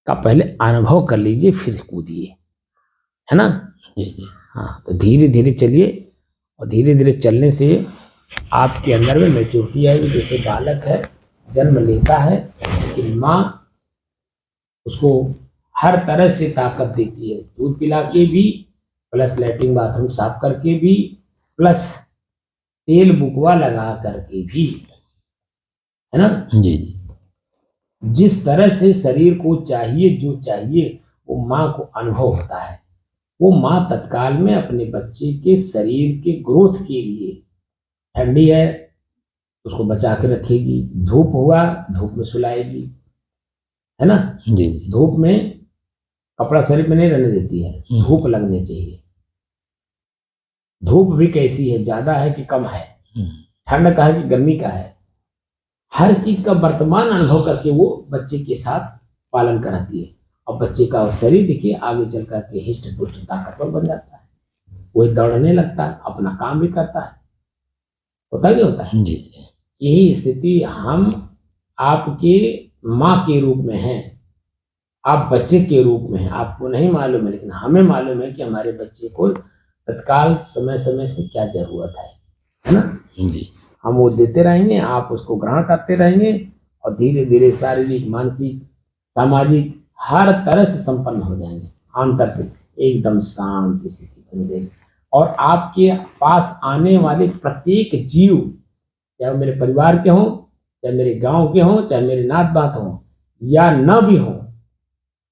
S1: का पहले अनुभव कर लीजिए, फिर कूदिए, है ना?
S2: जी जी।
S1: हाँ, तो धीरे धीरे चलिए, और धीरे धीरे चलने से आपके अंदर में मैच्योरिटी आएगी। जैसे बालक है, जन्म लेता है, लेकिन माँ उसको हर तरह से ताकत देती है, दूध पिला के भी, प्लस लैट्रिन बाथरूम साफ करके भी, प्लस तेल बुकवा लगा करके भी, है ना,
S2: जी जी
S1: जिस तरह से शरीर को चाहिए जो चाहिए वो माँ को अनुभव होता है, वो माँ तत्काल में अपने बच्चे के शरीर के ग्रोथ के लिए, ठंडी है उसको बचा के रखेगी, धूप हुआ धूप में सुलाएगी, है ना,
S2: जी जी
S1: धूप में कपड़ा शरीर में नहीं रहने देती है, धूप लगनी चाहिए। धूप भी कैसी है, ज्यादा है कि कम है, ठंड का है कि गर्मी का है, हर चीज का वर्तमान अनुभव करके वो बच्चे के साथ पालन कराती है। और बच्चे का शरीर देखिए आगे चल करके हिष्ट पुष्ट ताकतवर बन जाता है, वो दौड़ने लगता है, अपना काम भी करता है, होता नहीं होता है।
S2: जी
S1: यही स्थिति हम आपके माँ के रूप में हैं, आप बच्चे के रूप में हैं, आपको नहीं मालूम है लेकिन हमें मालूम है कि हमारे बच्चे को तत्काल समय समय से क्या जरूरत है ना।
S2: जी
S1: हम वो देते रहेंगे, आप उसको ग्रहण करते रहेंगे और धीरे धीरे शारीरिक मानसिक सामाजिक हर तरह से संपन्न हो जाएंगे, अंतर से एकदम शांति स्थिति बन जाएगी। और आपके पास आने वाले प्रत्येक जीव, चाहे वो मेरे परिवार के हों, चाहे मेरे गांव के हों, चाहे मेरे नात बात हों या न भी हों,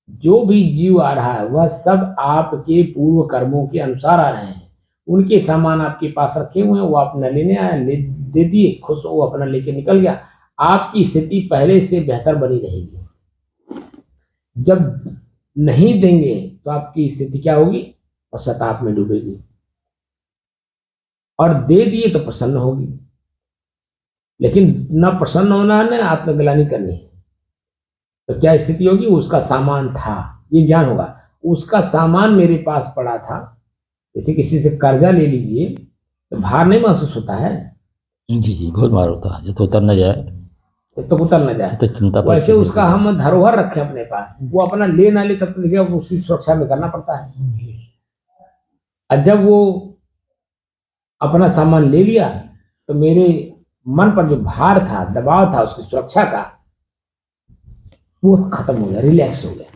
S1: जो भी जीव आ रहा है वह सब आपके पूर्व कर्मों के अनुसार आ रहे हैं। उनके सामान आपके पास रखे हुए हैं, वो अपना लेने आया, दे दिए, खुश हो, अपना लेके निकल गया। आपकी स्थिति पहले से बेहतर बनी रहेगी। जब नहीं देंगे तो आपकी स्थिति क्या होगी, पश्चाताप में डूबेगी, और दे दिए तो प्रसन्न होगी। लेकिन न प्रसन्न होना है न आत्मग्लानि करनी है, तो क्या स्थिति होगी, उसका सामान था, ये ज्ञान होगा, उसका सामान मेरे पास पड़ा था। जैसे किसी से कर्जा ले लीजिए तो भार नहीं महसूस होता है,
S2: जी जी बहुत मार होता है, जब तो उतर न जाए
S1: जब तक उतर न जाए।
S2: तो चिंता
S1: वैसे उसका हम धरोहर रखें अपने पास, वो अपना ले ना ले तब तक देखिए उसकी सुरक्षा में करना पड़ता है। और जब वो अपना सामान ले लिया तो मेरे मन पर जो भार था, दबाव था उसकी सुरक्षा का, वो खत्म हो गया, रिलैक्स हो गया,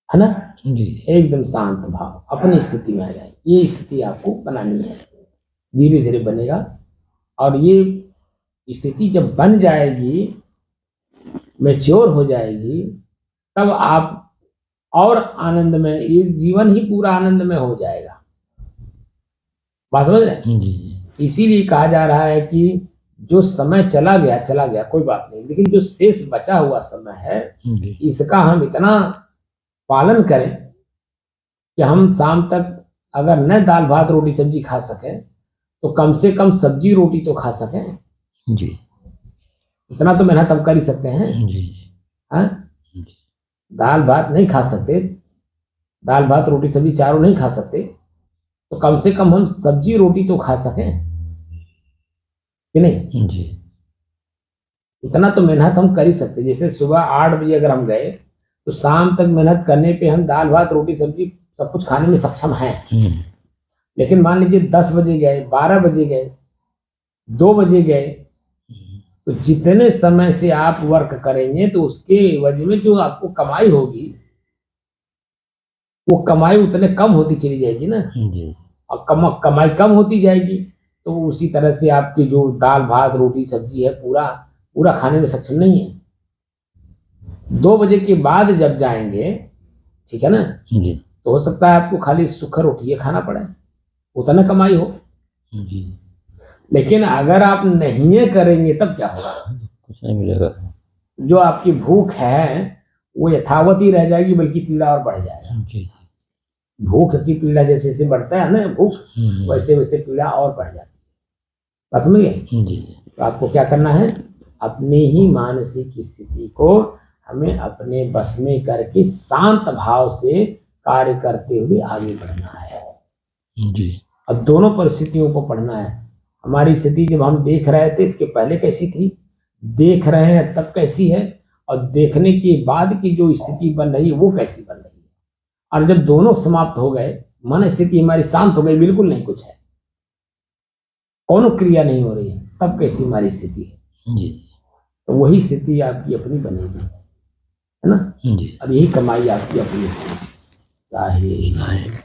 S1: है ना।
S2: जी
S1: एकदम शांत भाव अपनी स्थिति में आ जाए, ये स्थिति आपको बनानी है, धीरे धीरे बनेगा। और ये स्थिति जब बन जाएगी, मैच्योर हो जाएगी, तब आप और आनंद में, ये जीवन ही पूरा आनंद में हो जाएगा। बात समझ रहे हैं?
S2: जी
S1: इसीलिए कहा जा रहा है कि जो समय चला गया कोई बात नहीं, लेकिन जो शेष बचा हुआ समय है
S2: जी
S1: इसका हम इतना पालन करें कि हम शाम तक अगर न दाल भात रोटी सब्जी खा सकें तो कम से कम सब्जी रोटी तो खा सकें।
S2: जी
S1: इतना तो मेहनत हम कर ही सकते हैं।
S2: जी
S1: हाँ, दाल भात नहीं खा सकते, दाल भात रोटी सब्जी चारों नहीं खा सकते, तो कम से कम हम सब्जी रोटी तो खा सकें कि नहीं।
S2: जी
S1: इतना तो मेहनत हम कर ही सकते। जैसे सुबह 8 बजे अगर हम गए तो शाम तक मेहनत करने पे हम दाल भात रोटी सब्जी सब कुछ खाने में सक्षम हैं। लेकिन मान लीजिए 10 बजे गए, 12 बजे गए, 2 बजे गए, तो जितने समय से आप वर्क करेंगे तो उसके एवज में जो आपको कमाई होगी वो कमाई उतने कम होती चली जाएगी ना।
S2: जी
S1: और कमाई कम होती जाएगी तो उसी तरह से आपकी जो दाल भात रोटी सब्जी है पूरा पूरा खाने में सक्षम नहीं है। 2 बजे के बाद जब जाएंगे, ठीक है ना,
S2: जी
S1: तो हो सकता है आपको खाली सूखा रोटी खाना पड़े, उतना कमाई हो।
S2: जी
S1: लेकिन अगर आप नहीं करेंगे तब क्या होगा,
S2: कुछ नहीं मिलेगा।
S1: जो आपकी भूख है वो यथावत ही रह जाएगी, बल्कि पीड़ा और बढ़ जाएगा।
S2: जी जी
S1: भूख की पीड़ा जैसे जैसे बढ़ता है ना भूख, वैसे वैसे पीड़ा और बढ़ जाती है। बात समझ गए?
S2: जी
S1: तो आपको क्या करना है, अपनी ही मानसिक स्थिति को हमें अपने बस में करके शांत भाव से कार्य करते हुए आगे बढ़ना है।
S2: जी
S1: अब दोनों परिस्थितियों को पढ़ना है। हमारी स्थिति जब हम देख रहे थे इसके पहले कैसी थी, देख रहे हैं तब कैसी है, और देखने के बाद की जो स्थिति बन रही है वो कैसी बन रही है। और जब दोनों समाप्त हो गए, मन स्थिति हमारी शांत हो गई, बिल्कुल नहीं कुछ है, कौन क्रिया नहीं हो रही है, तब कैसी हमारी स्थिति है।
S2: जी
S1: तो वही स्थिति आपकी अपनी बनेगी, है ना।
S2: जी
S1: और यही कमाई आपकी अपनी साहिल।